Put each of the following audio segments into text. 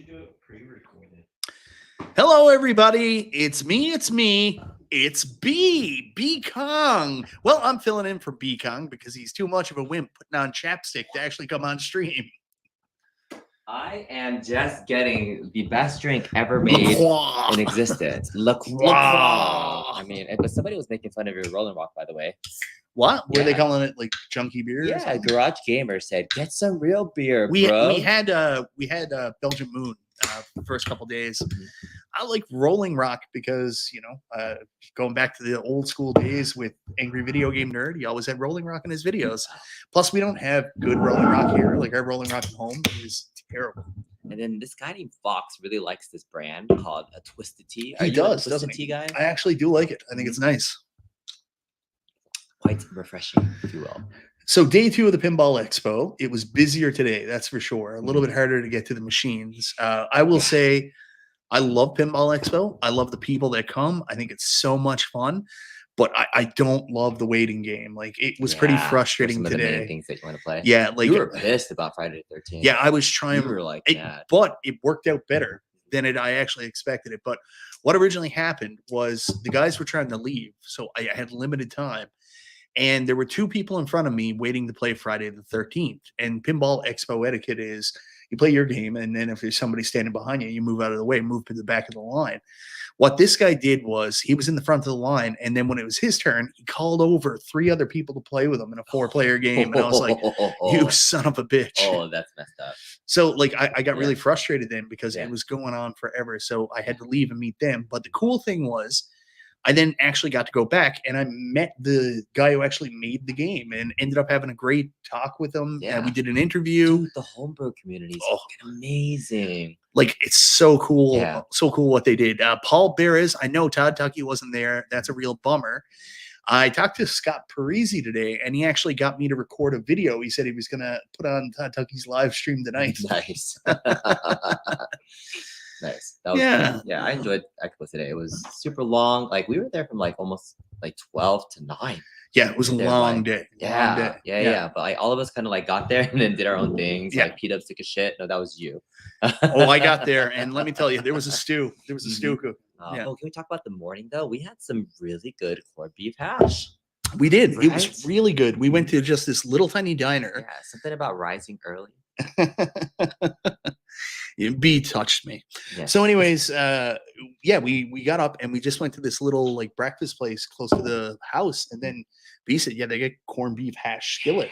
do it pre-recorded. Hello, everybody. It's me. It's B Kong. Well, I'm filling in for B Kong because he's too much of a wimp putting on chapstick to actually come on stream. I am just getting the best drink ever made in existence. LaCroix. I mean, but somebody was making fun of your Rolling Rock, by the way. What? Were they Yeah. calling it like junky beer? Yeah, Garage Gamer said, "Get some real beer, We bro." had Belgian Moon the first couple days. I like Rolling Rock because, going back to the old school days with Angry Video Game Nerd, he always had Rolling Rock in his videos. Plus, we don't have good Rolling Rock here. Like, our Rolling Rock at home is terrible. And then this guy named Fox really likes this brand called a Twisted Tea. He does, a doesn't Twisted Tea he? guy? I actually do like it. I think it's nice. Quite refreshing, if you will. So day 2 of the Pinball Expo, it was busier today, that's for sure. A little bit harder to get to the machines. I will say I love Pinball Expo. I love the people that come. I think it's so much fun, but I don't love the waiting game. Like, it was pretty frustrating some today. Of the main things that you want to play. Yeah, like you were pissed about Friday the 13th. Yeah, I was trying. You were like that. But it worked out better than I actually expected it. But what originally happened was the guys were trying to leave, so I had limited time. And there were 2 people in front of me waiting to play Friday the 13th. And Pinball Expo etiquette is you play your game, and then if there's somebody standing behind you, you move out of the way, move to the back of the line. What this guy did was he was in the front of the line, and then when it was his turn, he called over 3 other people to play with him in a 4-player game. And I was like, you son of a bitch. Oh, that's messed up. So, like, I got really frustrated then because it was going on forever. So I had to leave and meet them. But the cool thing was I then actually got to go back and I met the guy who actually made the game and ended up having a great talk with him. Yeah. We did an interview. Dude, the homebrew community is amazing. Like, it's so cool. Yeah. So cool what they did. Paul Beres, I know Todd Tucky wasn't there. That's a real bummer. I talked to Scott Parisi today, and he actually got me to record a video. He said he was going to put on Todd Tucky's live stream tonight. Nice. Nice. That was cool. Yeah, I enjoyed Expo today. It was super long. Like, we were there from almost 12 to 9. Yeah, it was a long day. Yeah. But all of us kind of got there and then did our own things. Yeah. Like, P-Dubs took a shit. No, that was you. I got there, and let me tell you, there was a stew. There was a stew cook. Can we talk about the morning though? We had some really good corned beef hash. We did. Right? It was really good. We went to just this little tiny diner. Yeah, something about rising early. B touched me. Yeah. So anyways, we got up and we just went to this little breakfast place close to the house, and then B said, they get corned beef hash skillet.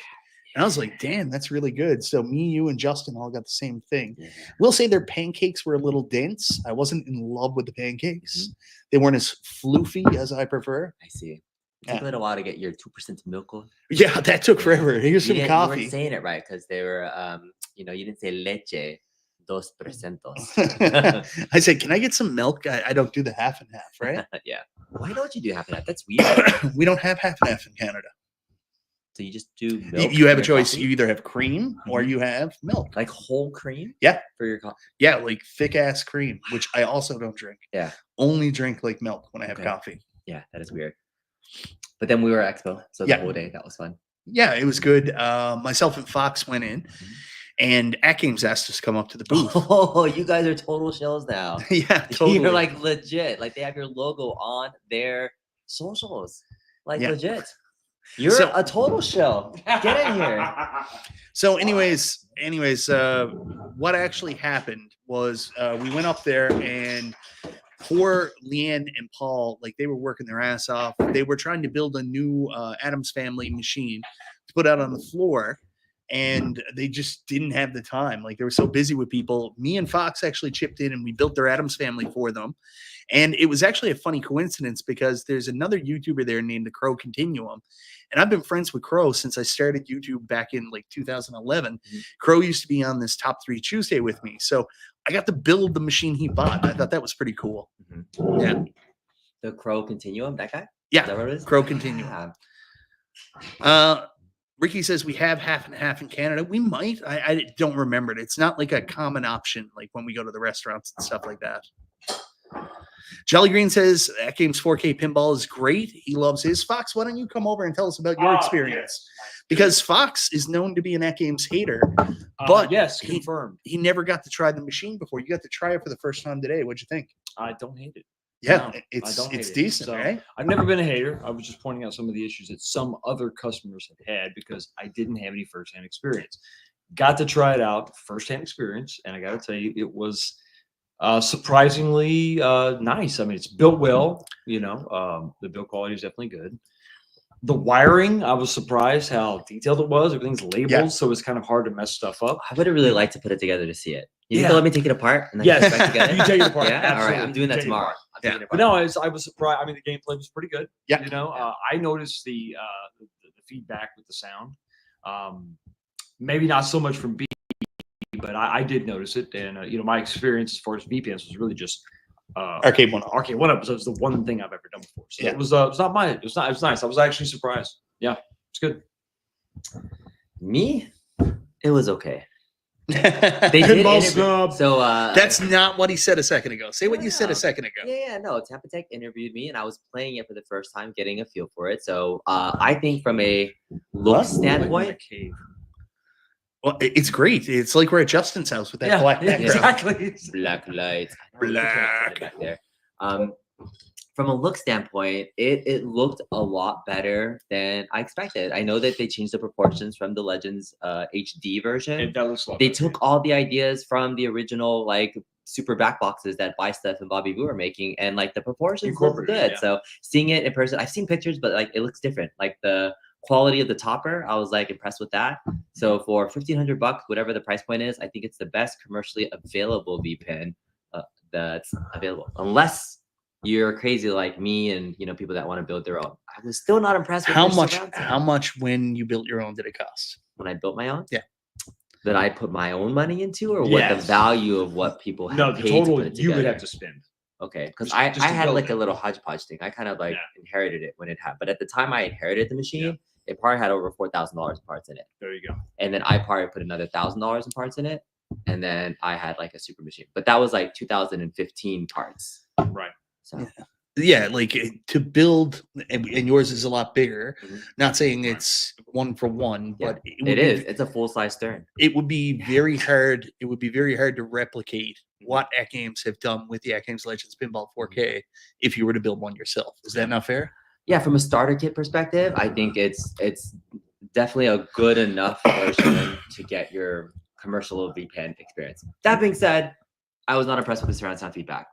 And I was like, damn, that's really good. So me, you, and Justin all got the same thing. Yeah. We'll say their pancakes were a little dense. I wasn't in love with the pancakes. Mm-hmm. They weren't as floofy as I prefer. I see. It took a little while to get your 2% milk on. Yeah, that took forever. Here's some coffee. You weren't saying it right because they were, you didn't say leche, 2%. I said, can I get some milk? I don't do the half and half, right? Yeah. Why don't you do half and half? That's weird. We don't have half and half in Canada. So you just do milk? You have a choice. Coffee? You either have cream or you have milk. Like whole cream? Yeah. For your coffee? Yeah, like thick-ass cream, which I also don't drink. Yeah. Only drink milk when I have coffee. Yeah, that is weird. But then we were at Expo, so the whole day, that was fun. Yeah, it was good. Myself and Fox went in, and At Games asked us to come up to the booth. Oh, you guys are total shells now. Yeah, totally. You're legit. They have your logo on their socials. Legit. You're a total shell. Get in here. So anyways, what actually happened was we went up there, and poor Leanne and Paul, they were working their ass off. They were trying to build a new Addams Family machine to put out on the floor, and they just didn't have the time. They were so busy with people. Me and Fox actually chipped in, and we built their Addams Family for them. And it was actually a funny coincidence because there's another YouTuber there named the Crow Continuum. And I've been friends with Crow since I started YouTube back in 2011. Mm-hmm. Crow used to be on this Top 3 Tuesday with me. So I got to build the machine he bought. I thought that was pretty cool. Mm-hmm. Yeah. The Crow Continuum, that guy? Yeah. Is that what it is? Crow Continuum. Ricky says we have half and half in Canada. We might. I don't remember it. It's not a common option when we go to the restaurants and stuff like that. Jolly Green says that game's 4K pinball is great. He loves his. Fox, why don't you come over and tell us about your experience? Because Fox is known to be an At Games hater, but yes, confirmed. He never got to try the machine before. You got to try it for the first time today. What'd you think? I don't hate it. Yeah, No, it's decent, right? I've never been a hater. I was just pointing out some of the issues that some other customers have had because I didn't have any firsthand experience. Got to try it out, firsthand experience, and I got to tell you, it was surprisingly nice. I mean, it's built well. The build quality is definitely good. The wiring, I was surprised how detailed it was. Everything's labeled, so it's kind of hard to mess stuff up. I would have really liked to put it together to see it. You think they'll let me take it apart and then Yes, put it back together? you take it apart. Yeah, all right. I'm doing that tomorrow. But no, I was surprised. I mean, the gameplay was pretty good. Yeah. I noticed the feedback with the sound. Maybe not so much from B, but I did notice it. And my experience as far as VPNs was really just Arcade One Up. Arcade One Up was the one thing I've ever done before. So Yeah. it was not mine. It was nice. I was actually surprised. Yeah, it's good. Me? It was okay. They did Pinball interview- snub. So That's not what he said a second ago. Say what you said a second ago. Yeah, no. Tampa Tech interviewed me, and I was playing it for the first time, getting a feel for it. So I think from a look standpoint, Well, it's great. It's like we're at Justin's house with that black background. exactly. black lights, Black. back there. From a look standpoint, it looked a lot better than I expected. I know that they changed the proportions from the Legends HD version. That looks like They took all the ideas from the original super back boxes that Bysteth and Bobby Vu are making, and the proportions look Incorporated, good. yeah. So seeing it in person, I've seen pictures, but it looks different. The quality of the topper, I was impressed with that. So for $1,500, whatever the price point is, I think it's the best commercially available VPN that's available, unless you're crazy like me and people that want to build their own. I was still not impressed with How their much? surround sound. How much when you built your own did it cost? When I built my own? Yeah. That I put my own money into, or what the Yes. value of what people have No, the paid to total put it you would together? have to spend. Okay, because Just- I just to had build a it. little hodgepodge thing. I kind of Yeah. inherited it when it happened. But at the time I inherited the machine, it probably had over $4,000 parts in it. There you go. And then I probably put another $1,000 in parts in it. And then I had a super machine. But that was 2015 parts. Right. So Yeah, to build, and yours is a lot bigger. Mhm. Not saying Right. it's one for one, Yeah, but it is. It's a full size stern. It would be very hard. It would be very hard to replicate what At Games have done with the At Games Legends Pinball 4K if you were to build one yourself. Is that not fair? Yeah, from a starter kit perspective, I think it's definitely a good enough version to get your commercial VPN experience. That being said, I was not impressed with the surround sound feedback.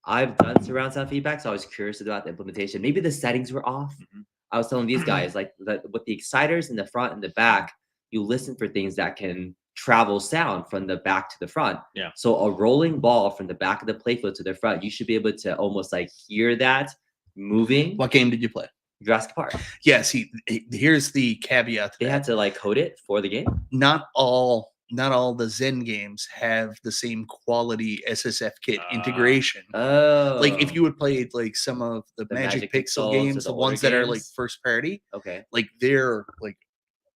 I've done surround sound feedback, so I was curious about the implementation. Maybe the settings were off. Mhm. I was telling these guys that with the exciters in the front and the back, you listen for things that can travel sound from the back to the front. Yeah. So a rolling ball from the back of the playfield to the front, you should be able to almost hear that moving. What game did you play? Jurassic Park. Yeah, see, here's the caveat. To They that. had to code it for the game. Not all the Zen games have the same quality SSF kit integration. Oh, If you would play some of the The Magic Magic Pixel Pixels or games, the the ones older that are games? first party, okay, they're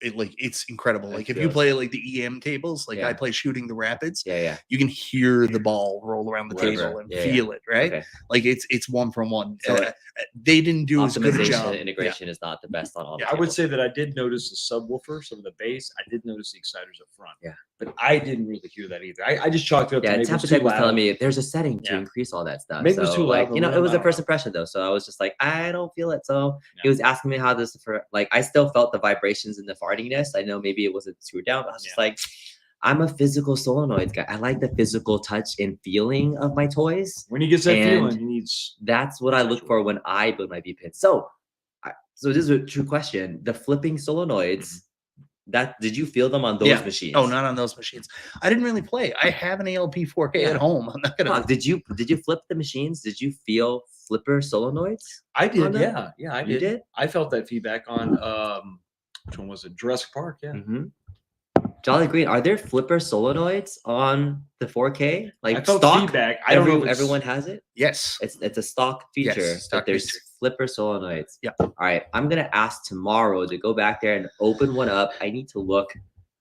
it's incredible. It If you feels- play the EM tables, Yeah. I play Shooting the Rapids, yeah, you can hear the ball roll around the Right, table right. and Yeah, feel it, right? Okay. It's one from one. So They didn't do as good a optimization job. and integration is not the best on all. Yeah, the I would tables. say that I did notice the subwoofer, some of the bass. I did notice the exciters up front. Yeah. But I didn't really hear that either. I just chalked it up to Yeah, maybe it Tampa was Tech too was telling loud. me there's a setting to Yeah. increase all that stuff. Maybe it was so, too loud, but it was I a don't first know. impression though. So I was just I don't feel it. So Yeah. he was asking me how this for I still felt the vibrations and the fartiness. I know maybe it wasn't too down, but I was just I'm a physical solenoids guy. I like the physical touch and feeling of my toys. When he gets that And feeling, he needs. That's what I look for when I build my VPN. So this is a true question. The flipping solenoids, did you feel them on those Yeah. machines? Oh, not on those machines. I didn't really play. I have an ALP 4K Yeah. at home. I'm not gonna. Huh, did you flip the machines? Did you feel flipper solenoids? I did, on them? yeah, I You did. did? I felt that feedback on which one was it? Jurassic Park, yeah. Mm-hmm. Jolly Green, are there flipper solenoids on the 4K? I felt stock? feedback. I don't know if it's- Everyone has it. Yes. It's a stock feature. Yes, stock but there's feature. flipper solenoids. Yeah. All right. I'm gonna ask tomorrow to go back there and open one up. I need to look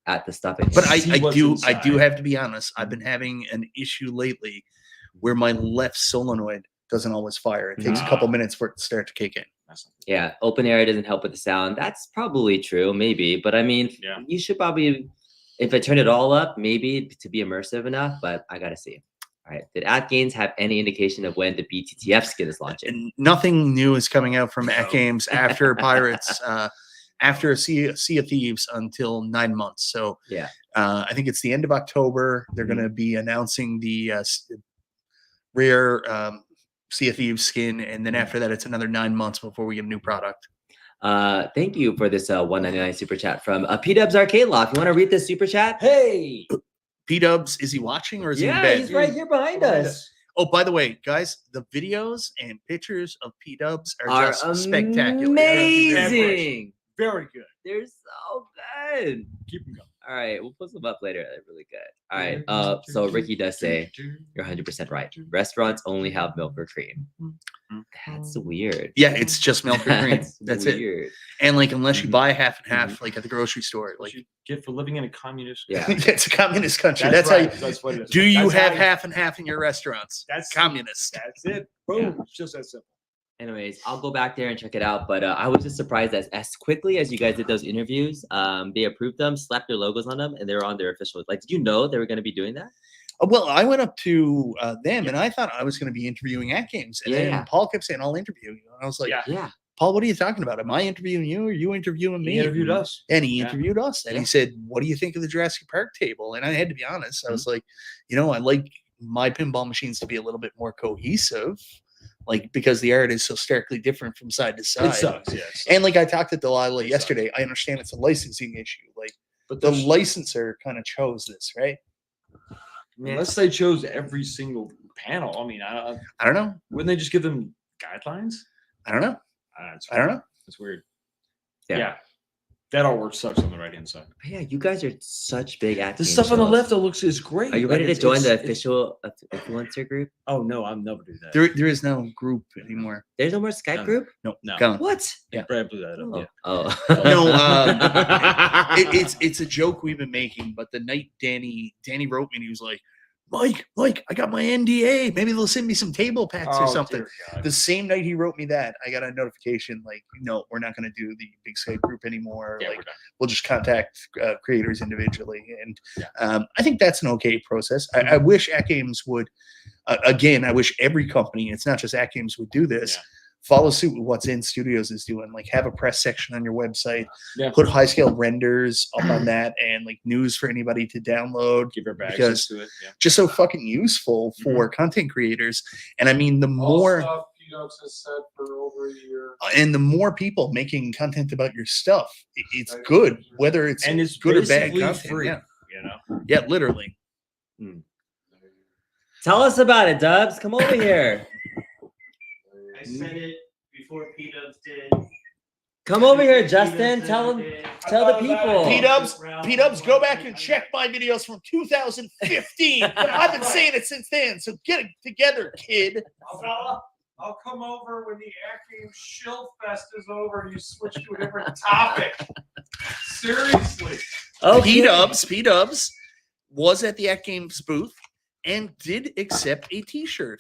at the stuff. But I See what's do inside. have to be honest. I've been having an issue lately where my left solenoid doesn't always fire. It takes a couple minutes for it to start to kick in. Yeah, open area doesn't help with the sound. That's probably true, maybe. But I mean, you should probably, if I turn it all up, maybe to be immersive enough. But I gotta see. All right. Did At Games have any indication of when the BTTF skin is launching? And nothing new is coming out from At Games after Pirates, after Sea of Thieves until 9 months. So yeah, I think it's the end of October. They're going to be announcing the rare Sea of Thieves skin, and then after that, it's another 9 months before we get a new product. Thank you for this $1.99 super chat from P-Dubs Arcade Loft. You want to read this super chat? Hey, P-Dubs, is he watching or is he in Yeah, bed? he's right here behind us. Oh, by the way, guys, the videos and pictures of P-Dubs are just spectacular. Amazing. very good. They're so good. Keep them going. All right, we'll put them up later. They're really good. All right. So Ricky does say you're 100% right. Restaurants only have milk or cream. That's weird. Yeah, it's just milk or cream. That's weird. it. And like, unless you buy half and half, like at the grocery store, like You get for living in a communist. Yeah. it's a communist country. That's That's, right. how. That's what it is. Do you That's have how half and half in your restaurants? That's Communist. That's it. Boom. It's just that simple. Anyways, I'll go back there and check it out. But I was just surprised that as quickly as you guys did those interviews, they approved them, slapped their logos on them, and they were on their official. Like, did you know they were going to be doing that? Well, I went up to them and I thought I was going to be interviewing At Games, and then Paul kept saying, "I'll interview you." And I was like, Yeah. Paul, what are you talking about? Am I interviewing you or are you interviewing me? He interviewed us. And he Yeah. interviewed us. And Yeah. he said, "What do you think of the Jurassic Park table?" And I had to be honest. I was like, I like my pinball machines to be a little bit more cohesive, like because the art is so starkly different from side to side. It sucks, yes. And like I talked to Delilah yesterday, I understand it's a licensing issue. Like, But the there's- licensor kind of chose this, right? unless they chose every single panel, I mean, I don't know. wouldn't they just give them guidelines? I don't know. It's I don't weird. know. It's weird. Yeah. Yeah. That artwork sucks on the right hand side. But yeah, you guys are such big At The Games stuff on the shows. left that looks is great. Are you Like, ready to it's- join the it's- official influencer group? Oh no, I'll never do that. There is no group anymore. There's no more Skype No. group? No, No. gone. What? Yeah. Brad blew that up. Oh. Yeah. Oh. No, it's a joke we've been making. But the night Danny wrote me, and he was like, Mike, I got my NDA. Maybe they'll send me some table packs or Oh, something. dear God. The same night he wrote me that, I got a notification like, no, we're not going to do the big Skype group anymore. Yeah, like, we're done. we'll just contact creators individually. And Yeah. I think that's an okay process. I wish At Games would, again, I wish every company, it's not just At Games, would do this. Yeah. Follow suit with what Zen Studios is doing. Like, have a press section on your website. Yeah. Put high scale renders up on that, and like news for anybody to download. Give her back because to it. Yeah. just so fucking useful for content creators. And I mean, the more All stuff P-Dubs has said for over a year. and the more people making content about your stuff, it's Right. good, whether it's And it's good or bad basically content. free. Yeah. You know. Yeah, literally. Tell us about it, Dubs. Come over here. I said it before P-Dubs did. Come over here, P-Dubs Justin. said Tell it them. did. Tell the people. P-Dubs, go back and check my videos from 2015. I've been saying it since then. So get it together, kid. I'll come over when the At Games Shill Fest is over and you switch to a different topic. Seriously. Okay. P-Dubs was at the At Games booth and did accept a t-shirt.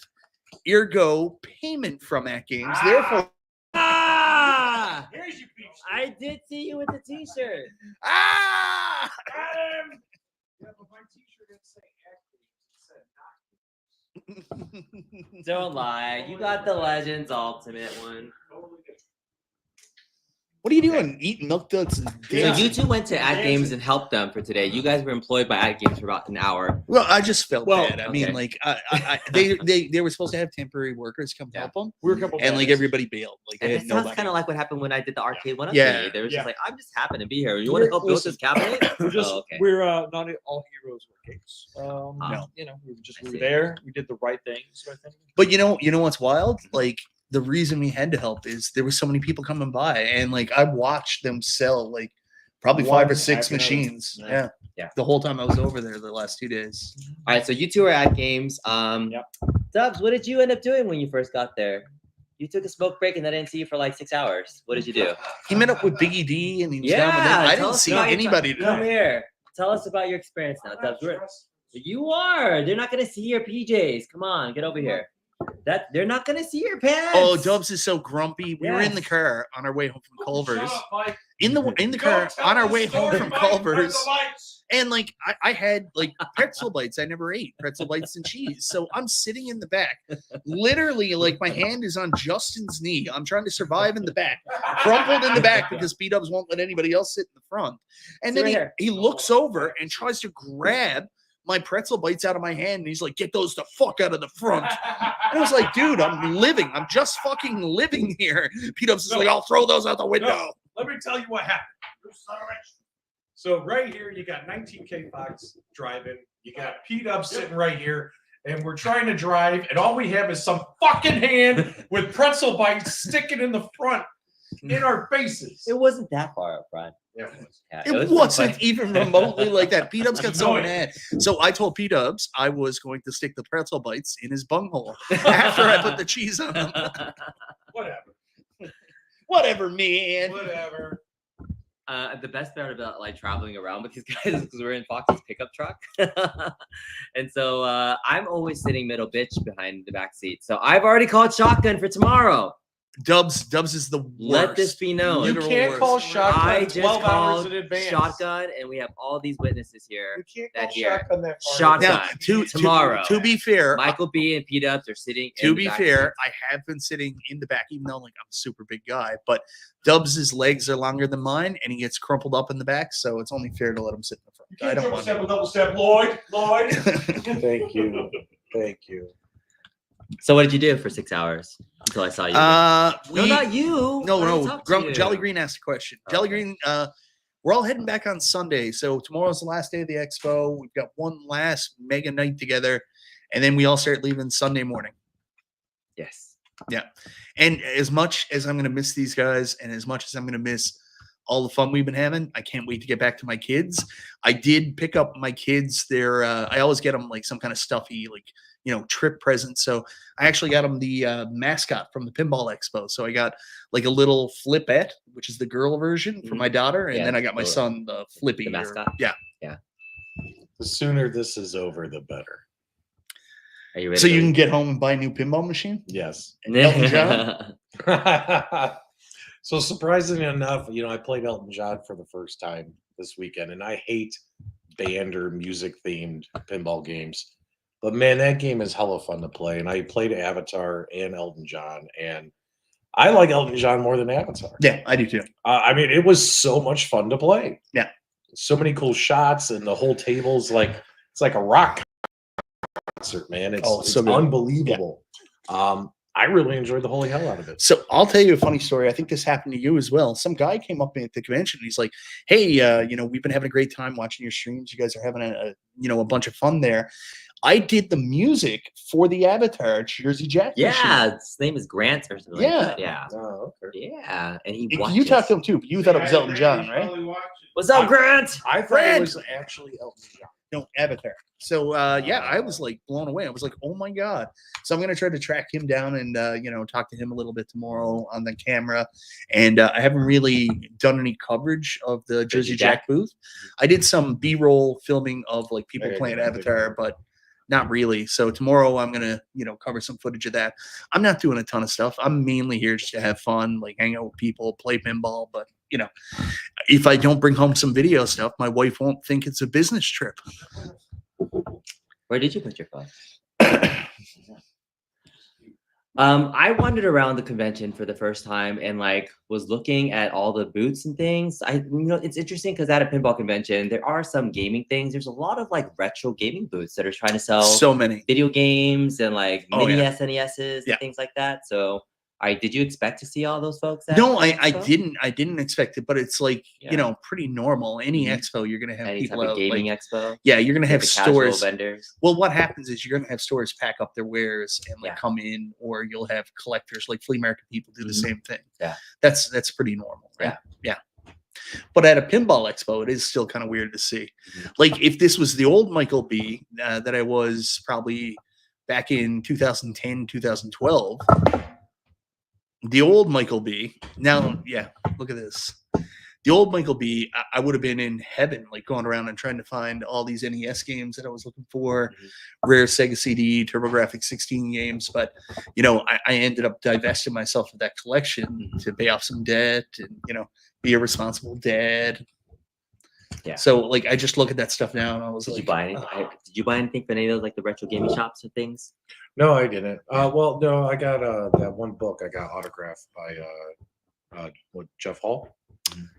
Ergo payment from At Games. Therefore, Ah! Here's your peach. I did see you with the T-shirt. ah! Adam! Yeah, but my t-shirt didn't say At Games. It said not Games. Don't lie. You got the Legends Ultimate one. Totally different. What are you doing? Eating milk duds and So dancing? you two went to At Games and helped them for today. You guys were employed by At Games for about an hour. Well, I just felt Well, bad. I mean, okay. like, they were supposed to have temporary workers come help them, We're a couple. and like guys. everybody bailed. Like, they And had it sounds nobody. kind of like what happened when I did the arcade one up Yeah, thingy. They were just yeah. like, I'm just happy to be here. You want to help build this cabinet? We're just Oh, okay. we're not all heroes or capes. No. You know, we I were see. there. We did the right things. I think. But you know what's wild? Like, the reason we had to help is there were so many people coming by, and like I watched them sell like probably One 5 or 6 after another. machines. Yeah. Yeah. The whole time I was over there the last 2 days. All right, so you two are at games. Yep. Dubs, what did you end up doing when you first got there? You took a smoke break and I didn't see you for like 6 hours. What did you do? He met up with Biggie D, and he was down with them. I tell didn't us see about your anybody time. Come today. here. Tell us about your experience now, I'm Dubs. not stressed. You are. They're not gonna see your PJs. Come on, get over here. That they're not gonna see your pants. Oh, Dubs is so grumpy. We were in the Yes. car on our way home from Culver's. Shut up, Mike. In the car Don't tell on our the way home story, from Mike. Culver's. Press the lights. And like I had like pretzel bites I never ate, pretzel bites and cheese. So I'm sitting in the back, literally like my hand is on Justin's knee. I'm trying to survive in the back, crumpled in the back because B-Dubs won't let anybody else sit in the front. And Sit then right he looks over and tries to grab my pretzel bites out of my hand, and he's like, "Get those the fuck out of the front." And I was like, "Dude, I'm living. I'm just fucking living here." B-Dubs is like, "I'll throw those out the window." Let me tell you what happened. So right here, you got 19K Fox driving. You got P-Dub sitting right here, and we're trying to drive, and all we have is some fucking hand with pretzel bites sticking in the front in our faces. It wasn't that far up front. Yeah, Yeah, It was wasn't fun. even remotely like that. P-Dub's got It's so annoying. mad. So I told P-Dubs I was going to stick the pretzel bites in his bunghole after I put the cheese on them. Whatever. Whatever, man. Whatever. The best part about like traveling around with these guys is because we're in Fox's pickup truck, and so I'm always sitting middle bitch behind the back seat. So I've already called shotgun for tomorrow. Dubs is the worst. Let this be known. You Literal can't worst. call I shotgun just 12 hours called in advance. shotgun, and we have all these witnesses here. You can't that call here. shotgun that far. Shotgun. Now, Tomorrow. To be fair, Michael B and P Dubs are sitting. to in be the back fair, I have been sitting in the back, even though like I'm a super big guy. But Dubs' legs are longer than mine, and he gets crumpled up in the back, so it's only fair to let him sit in the front. You I can't don't triple want step him. with double step. Lloyd. Thank you. Thank you. seat. So what did you do for 6 hours until I saw you? No, not you. No, I already no. talked to you. Jolly Green asked a question. Okay. Jolly Green, we're all heading back on Sunday. So tomorrow's the last day of the expo. We've got one last mega night together, and then we all start leaving Sunday morning. Yes. And as much as I'm going to miss these guys, and as much as I'm going to miss all the fun we've been having, I can't wait to get back to my kids. I did pick up my kids their, I always get them like some kind of stuffy, like, trip present. So I actually got them the mascot from the Pinball Expo. So I got like a little Flippette, which is the girl version for my daughter. And Yeah, then I got my the- son, the Flippy. the or- mascot? yeah. The sooner this is over, the better. Are you ready? So you can get home and buy a new pinball machine? Yes. And Elton John? So surprisingly enough, I played Elton John for the first time this weekend, and I hate band or music themed pinball games. But man, that game is hella fun to play. And I played Avatar and Elton John, and I like Elton John more than Avatar. Yeah, I do too. I mean, it was so much fun to play. Yeah. So many cool shots, and the whole table's like it's like a rock concert, man. It's, Oh, it's so good. unbelievable. I really enjoyed the holy hell out of it. So I'll tell you a funny story. I think this happened to you as well. Some guy came up at the convention. And he's like, "Hey, we've been having a great time watching your streams. You guys are having a bunch of fun there." I did the music for the Avatar Jersey Jack. Yeah, his name is Grant or something. Yeah. Like that. Yeah. Oh, okay. Yeah. And he machine. watches. You talked to him too, but you thought it was Elton John, right? What's up, Grant? I thought Fred! it was actually Elton John. No, Avatar. So yeah, I was like blown away. I was like, "Oh my god!" So I'm gonna try to track him down and talk to him a little bit tomorrow on the camera. And I haven't really done any coverage of the Jersey Jack booth. I did some B-roll filming of like people Okay, playing good. Avatar, but not really. So tomorrow I'm gonna cover some footage of that. I'm not doing a ton of stuff. I'm mainly here just to have fun, like hang out with people, play pinball. But if I don't bring home some video stuff, my wife won't think it's a business trip. Where did you put your phone? I wandered around the convention for the first time and was looking at all the booths and things. It's interesting because at a pinball convention, there are some gaming things. There's a lot of retro gaming booths that are trying to sell So many. video games and Oh, mini yeah. SNESs Yeah. and things like that. So did you expect to see all those folks? At No, the I expo? didn't expect it, but it's Yeah. pretty normal. Any Mhm. expo, you're gonna have Any type people of out. gaming Like, expo? yeah, you're gonna have The casual stores. vendors. Well, what happens is you're gonna have stores pack up their wares and Yeah. come in, or you'll have collectors like flea market people do the Mhm. same thing. Yeah. That's pretty normal, right? Yeah. But at a pinball expo, it is still kind of weird to see. Mhm. Like if this was the old Michael B that I was probably back in 2010, 2012. The old Michael B. Now, yeah, look at this. the old Michael B, I would have been in heaven, like going around and trying to find all these NES games that I was looking for, rare Sega CD, TurboGrafx 16 games. But, you know, I ended up divesting myself of that collection to pay off some debt and, you know, be a responsible dad. Yeah. So, like, I just look at that stuff now and I was Did like, you buy anything? Did you buy anything from any of those, like the retro gaming shops or things? No, I didn't. Well, no, I got that one book I got autographed by Jeff Hall.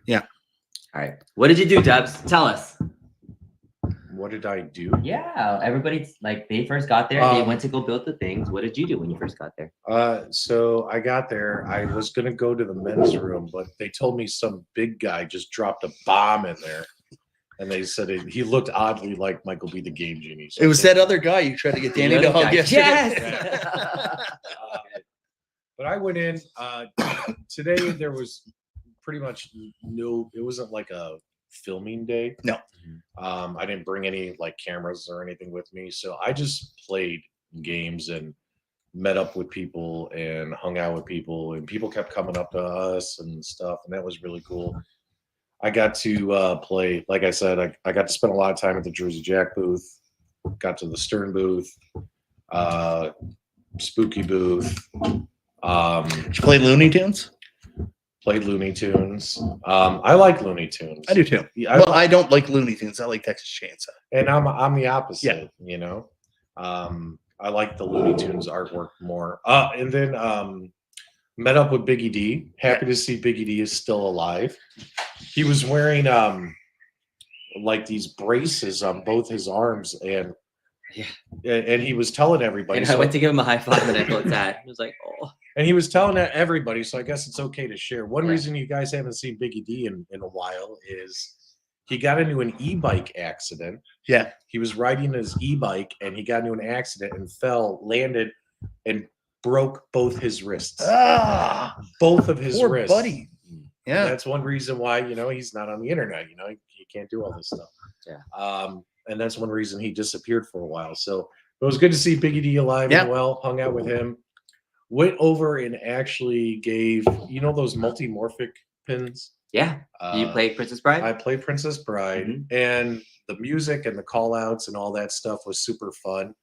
All right. What did you do, Dubs? Tell us. What did I do? Yeah, everybody's like they first got there. They went to go build the things. What did you do when you first got there? So I got there. I was gonna go to the men's room, but they told me some big guy just dropped a bomb in there, and they said he looked oddly like Michael B. the Game Genie. So it was that other guy you tried to get Danny to hug yesterday. Yes. But I went in today. There was pretty much no. It wasn't like a filming day. No. I didn't bring any like cameras or anything with me, so I just played games and met up with people and hung out with people, and people kept coming up to us and stuff, and that was really cool. I got to play, like I said, I got to spend a lot of time at the Jersey Jack booth, got to the Stern booth, Spooky booth. Did you play Looney Tunes? Played Looney Tunes. I like Looney Tunes. I do too. Yeah, I don't like Looney Tunes. I like Texas Chainsaw. and I'm the opposite. Yeah. You know, I like the Looney Tunes artwork more. And then met up with Biggie D. Happy to see Biggie D is still alive. He was wearing like these braces on both his arms, and and he was telling everybody. And I went to give him a high five and I felt sad. It was like, oh. And he was telling everybody, so I guess it's okay to share. One reason you guys haven't seen Biggie D in a while is he got into an e-bike accident. Yeah. He was riding his e-bike and he got into an accident and fell, landed, and broke both his wrists. Both of his Poor wrists. buddy. Yeah. That's one reason why, you know, he's not on the internet. You know, he can't do all this stuff. Yeah. And that's one reason he disappeared for a while. So it was good to see Biggie D alive and well, hung out with him. Went over and actually gave, you know, those multi-morphic pins. Yeah. You played Princess Bride? I played Princess Bride, and the music and the call outs and all that stuff was super fun.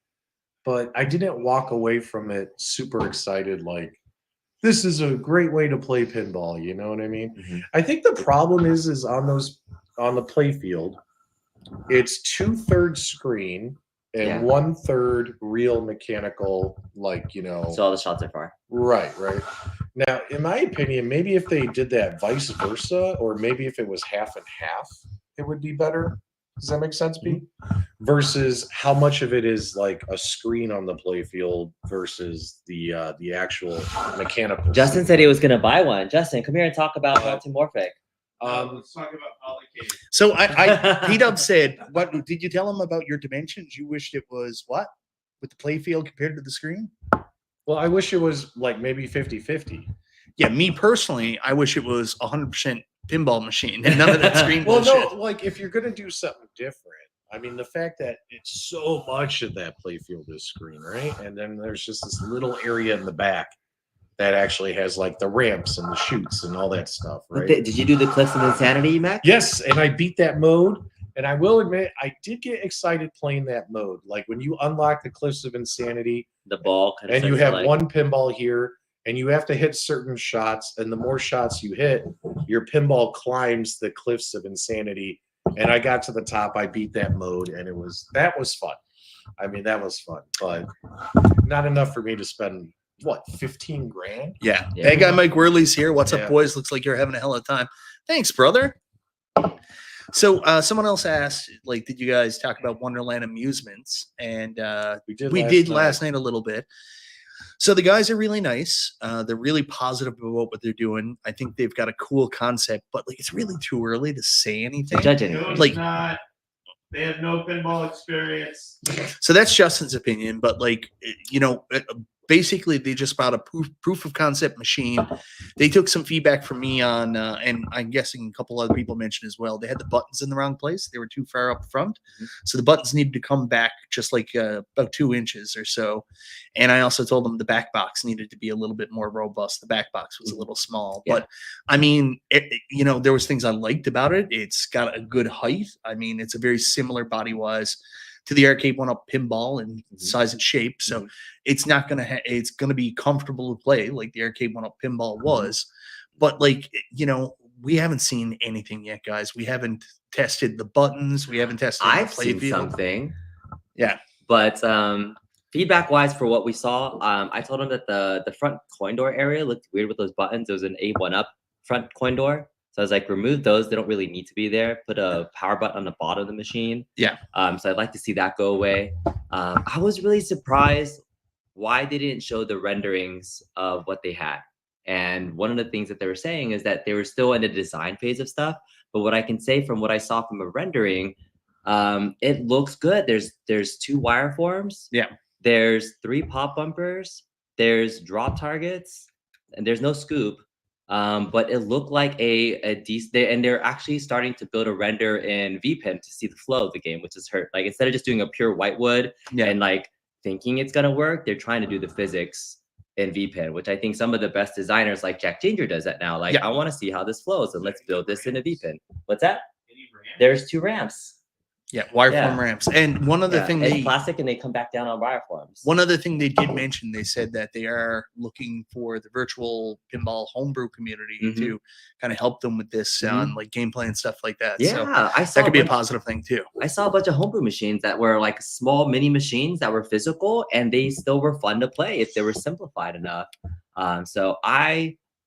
But I didn't walk away from it super excited, like, this is a great way to play pinball, you know what I mean? I think the problem is on the play field, it's 2/3 screen and 1/3 real mechanical, like, you know. So all the shots are far. Right. Now, in my opinion, maybe if they did that vice versa, or maybe if it was half and half, it would be better. Does that make sense, Pete? Versus how much of it is like a screen on the play field versus the actual mechanical. Justin said he was going to buy one. Justin, come here and talk about multimorphic. Let's talk about Polycade. So P-Dub said, what did you tell him about your dimensions? You wished it was what? With the play field compared to the screen? Well, I wish it was like maybe 50-50. Yeah, me personally, I wish it was 100% pinball machine and none of that screen Well, bullshit. no, like if you're gonna do something different, I mean, the fact that it's so much of that play field is screen, right? And then there's just this little area in the back that actually has like the ramps and the chutes and all that stuff, right? Did you do the Cliffs of Insanity, Mac? Yes, and I beat that mode. And I will admit, I did get excited playing that mode. Like when you unlock the Cliffs of Insanity, the ball kind of and you have one pinball here, and you have to hit certain shots, and the more shots you hit, your pinball climbs the Cliffs of Insanity. And I got to the top, I beat that mode, and that was fun. I mean, that was fun, but not enough for me to spend what, 15 grand? Yeah. Hey, guy Mike Worley's here. What's Yeah. up, boys? Looks like you're having a hell of a time. Thanks, brother. So someone else asked, like, did you guys talk about Wonderland Amusements? And we did last night a little bit. So the guys are really nice. They're really positive about what they're doing. I think they've got a cool concept, but like it's really too early to say anything. Judge No, anything. it's Like- not. They have no pinball experience. So that's Justin's opinion, but like, you know, basically they just bought a proof of concept machine. They took some feedback from me on, and I'm guessing a couple other people mentioned as well. They had the buttons in the wrong place. They were too far up front. So the buttons needed to come back just like about 2 inches or so. And I also told them the back box needed to be a little bit more robust. The back box was a little small, but I mean, there was things I liked about it. It's got a good height. I mean, it's a very similar body wise to the arcade one-up pinball in size and shape. So it's not going to it's going to be comfortable to play like the arcade one-up pinball was. But like, we haven't seen anything yet, guys. We haven't tested the buttons. We haven't tested I've the play seen field. something. Yeah. But feedback wise for what we saw, I told him that the front coin door area looked weird with those buttons. There was an A1-up front coin door. So I was like, remove those. They don't really need to be there. Put a power button on the bottom of the machine. Yeah. So I'd like to see that go away. I was really surprised why they didn't show the renderings of what they had. And one of the things that they were saying is that they were still in the design phase of stuff. But what I can say from what I saw from a rendering, it looks good. There's 2 wire forms. Yeah. There's 3 pop bumpers. There's drop targets, and there's no scoop. But it looked like a decent, and they're actually starting to build a render in VPen to see the flow of the game, which is hurt. Like instead of just doing a pure whitewood and like thinking it's gonna work, they're trying to do the physics in VPen, which I think some of the best designers like Jack Ginger does that now. Like I want to see how this flows, and let's build this in a VPen. What's that? There's 2 ramps. Yeah, wireform ramps. And one other thing it's plastic, and they come back down on wireforms. One other thing they did mention, they said that they are looking for the virtual pinball homebrew community to kind of help them with this on like gameplay and stuff like that. Yeah, so I saw that could be a positive thing too. I saw a bunch of homebrew machines that were like small mini machines that were physical, and they still were fun to play if they were simplified enough.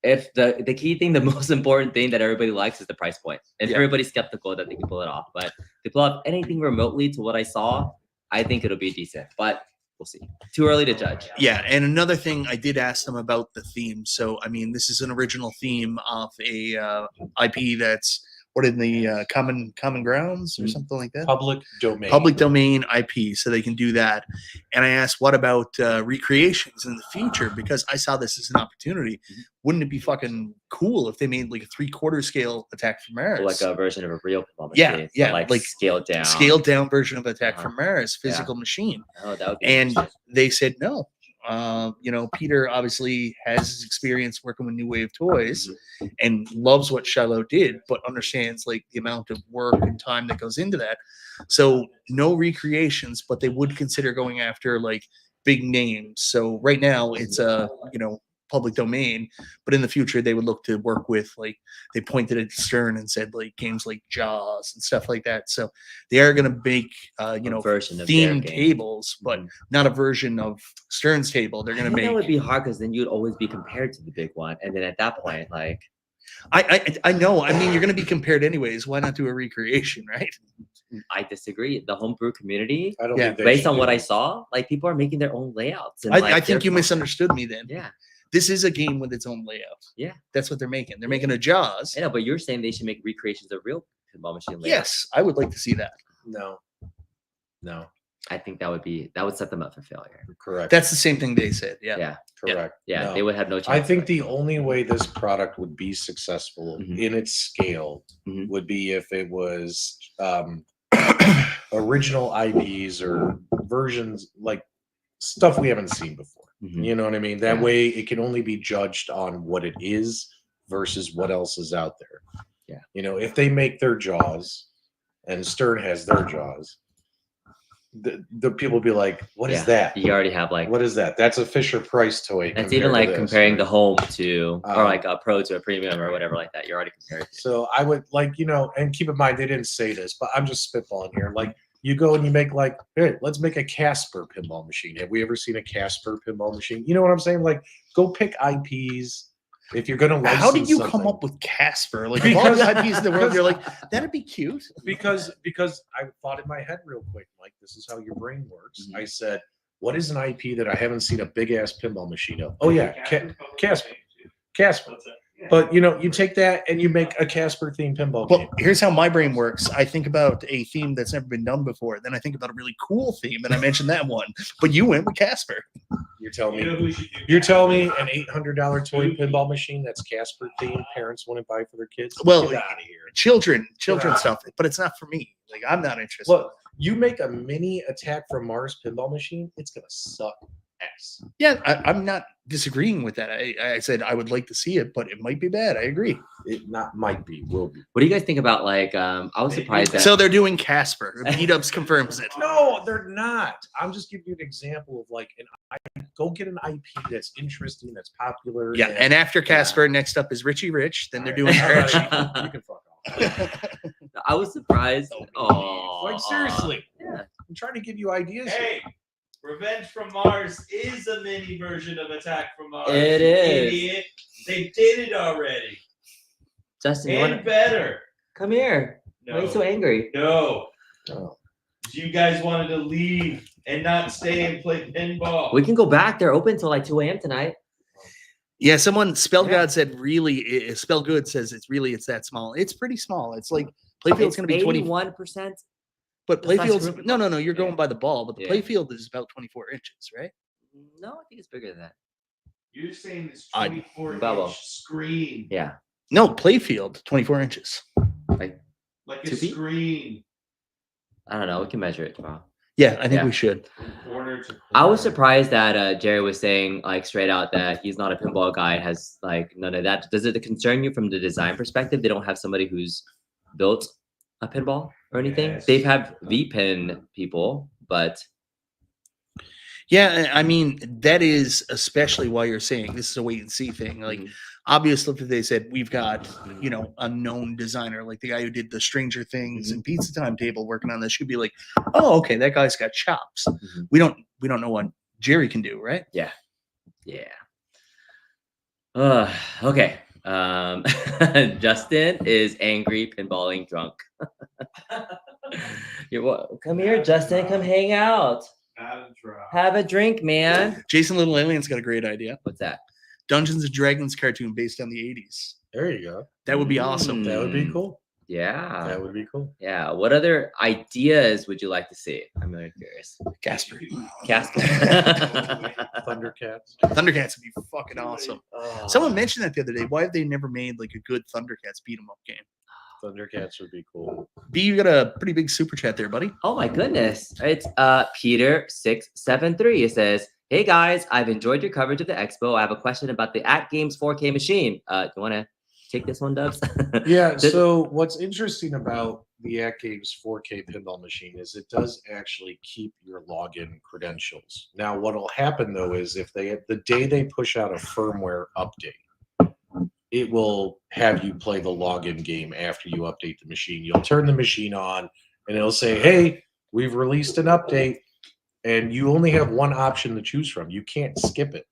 If the key thing, the most important thing that everybody likes is the price point. And everybody's skeptical that they can pull it off. But if they pull off anything remotely to what I saw, I think it'll be decent. But we'll see. Too early to judge. Yeah, and another thing, I did ask them about the theme. So, I mean, this is an original theme of a IP that's in the common grounds or something like that. Public domain IP, so they can do that. And I asked, what about recreations in the future? Because I saw this as an opportunity. Wouldn't it be fucking cool if they made like a 3/4 scale Attack from Mars, or like a version of a real pinball machine? Like scaled down version of Attack from Mars, physical machine. Oh, that would be interesting. They said no. Peter obviously has his experience working with New Wave Toys and loves what Shiloh did, but understands like the amount of work and time that goes into that. So no recreations, but they would consider going after like big names. So right now it's public domain, but in the future they would look to work with, like, they pointed at Stern and said like games like Jaws and stuff like that. So they are going to make themed tables, but not a version of Stern's table. They're going to make. That would be hard, because then you'd always be compared to the big one, and then at that point, like, I know. I mean, you're going to be compared anyways. Why not do a recreation, right? I disagree. The homebrew community, I don't think based on what I saw, like, people are making their own layouts. And, I think you misunderstood me then. Yeah. This is a game with its own layout. Yeah. That's what they're making. They're making a Jaws. I know, but you're saying they should make recreations of real pinball machine layouts. Yes, I would like to see that. No. I think that would set them up for failure. Correct. That's the same thing they said. Yeah. Yeah. Correct. Yeah. No. They would have no chance. I think the only way this product would be successful in its scale would be if it was original IPs or versions, like stuff we haven't seen before. You know what I mean? That way it can only be judged on what it is versus what else is out there. Yeah. If they make their Jaws and Stern has their Jaws, the people will be like, what is that? You already have like, what is that? That's a Fisher Price toy. That's even like comparing the home to, or like a pro to a premium or whatever like that. You're already comparing. So I would like, and keep in mind, they didn't say this, but I'm just spitballing here. Like, you go and you make like, hey, let's make a Casper pinball machine. Have we ever seen a Casper pinball machine? You know what I'm saying? Like, go pick IPs. If you're going to license how did you something. come up with Casper? Like, of all the IPs in the world, you're like, that'd be cute. Because I thought in my head real quick, like, this is how your brain works. I said, what is an IP that I haven't seen a big ass pinball machine of? Oh yeah, Casper. But you take that and you make a Casper themed pinball game. Well, here's how my brain works. I think about a theme that's never been done before. Then I think about a really cool theme, and I mentioned that one. But you went with Casper. You're telling You know me who should do you're that? telling me an $800 toy pinball machine that's Casper themed parents wouldn't buy for their kids? Well, Get out of here. children Yeah. stuff, but it's not for me. Like I'm not interested. Look, you make a mini Attack from Mars pinball machine, it's gonna suck ass. Yeah, I'm not disagreeing with that. I said I would like to see it, but it might be bad. I agree. It not might be, will be. What do you guys think about like? I was surprised that. So they're doing Casper. Beat-ups confirms it. No, they're not. I'm just giving you an example of like go get an IP that's interesting, that's popular. Yeah, and after Casper, next up is Richie Rich. Then they're doing All right, Scratchy. you can fuck off. I was surprised. Oh, Like seriously, Yeah. I'm trying to give you ideas. here. Hey, Revenge from Mars is a mini version of Attack from Mars. It you is. Idiot. They did it already. Justin, you And wanna better. come here? Why are you so angry? No. Oh. You guys wanted to leave and not stay and play pinball. We can go back. They're open till like 2 a.m. tonight. Yeah, someone Spell Yeah. God said really. Spell Good says it's that small. It's pretty small. It's like Playfield's going to be 20. 21%. But That's not Playfield's screwing no. You're going Yeah. by the ball, but the Yeah. Playfield is about 24 inches, right? No, I think it's bigger than that. You're saying this I- 24 Bubble. inch screen. Yeah. No, Playfield 24 inches. Like a 2 feet? screen. I don't know. We can measure it tomorrow. Yeah, I think Yeah. we should. From corner to corner. I was surprised that Jerry was saying like straight out that he's not a pinball guy. Has like none of that. Does it concern you from the design perspective? They don't have somebody who's built a pinball or anything. Yes. They've had V-pin people, but Yeah, I mean that is especially why you're saying this is a wait and see thing. Like Mhm. obviously, if they said we've got a known designer like the guy who did the Stranger Things and Pizza Timetable working on this, you'd be like, oh, okay, that guy's got chops. Mhm. We don't know what Jerry can do, right? yeah. Okay. Justin is angry, pinballing drunk. Come here, Justin. Come hang out. Not a drop. Have a drink, man. Jason Little Alien's got a great idea. What's that? Dungeons and Dragons cartoon based on the 80s. There you go. That would be awesome. That would be Mm. cool. Yeah. That would be cool. Yeah. What other ideas would you like to see? I'm really curious. Casper. Casper. Thundercats. Thundercats would be fucking awesome. Oh. Someone mentioned that the other day. Why have they never made like a good Thundercats beat 'em up game? Thundercats would be cool. B, you got a pretty big super chat there, buddy. Oh my goodness. It's Peter673. It says, "Hey guys, I've enjoyed your coverage of the expo. I have a question about the At Games 4K machine. Do you want to take this one, Dubs?" Yeah. This- So what's interesting about the At Games 4K pinball machine is it does actually keep your login credentials. Now, what'll happen though is if the day they push out a firmware update, it will have you play the login game after you update the machine. You'll turn the machine on and it'll say, "Hey, we've released an update," and you only have one option to choose from. You can't skip it.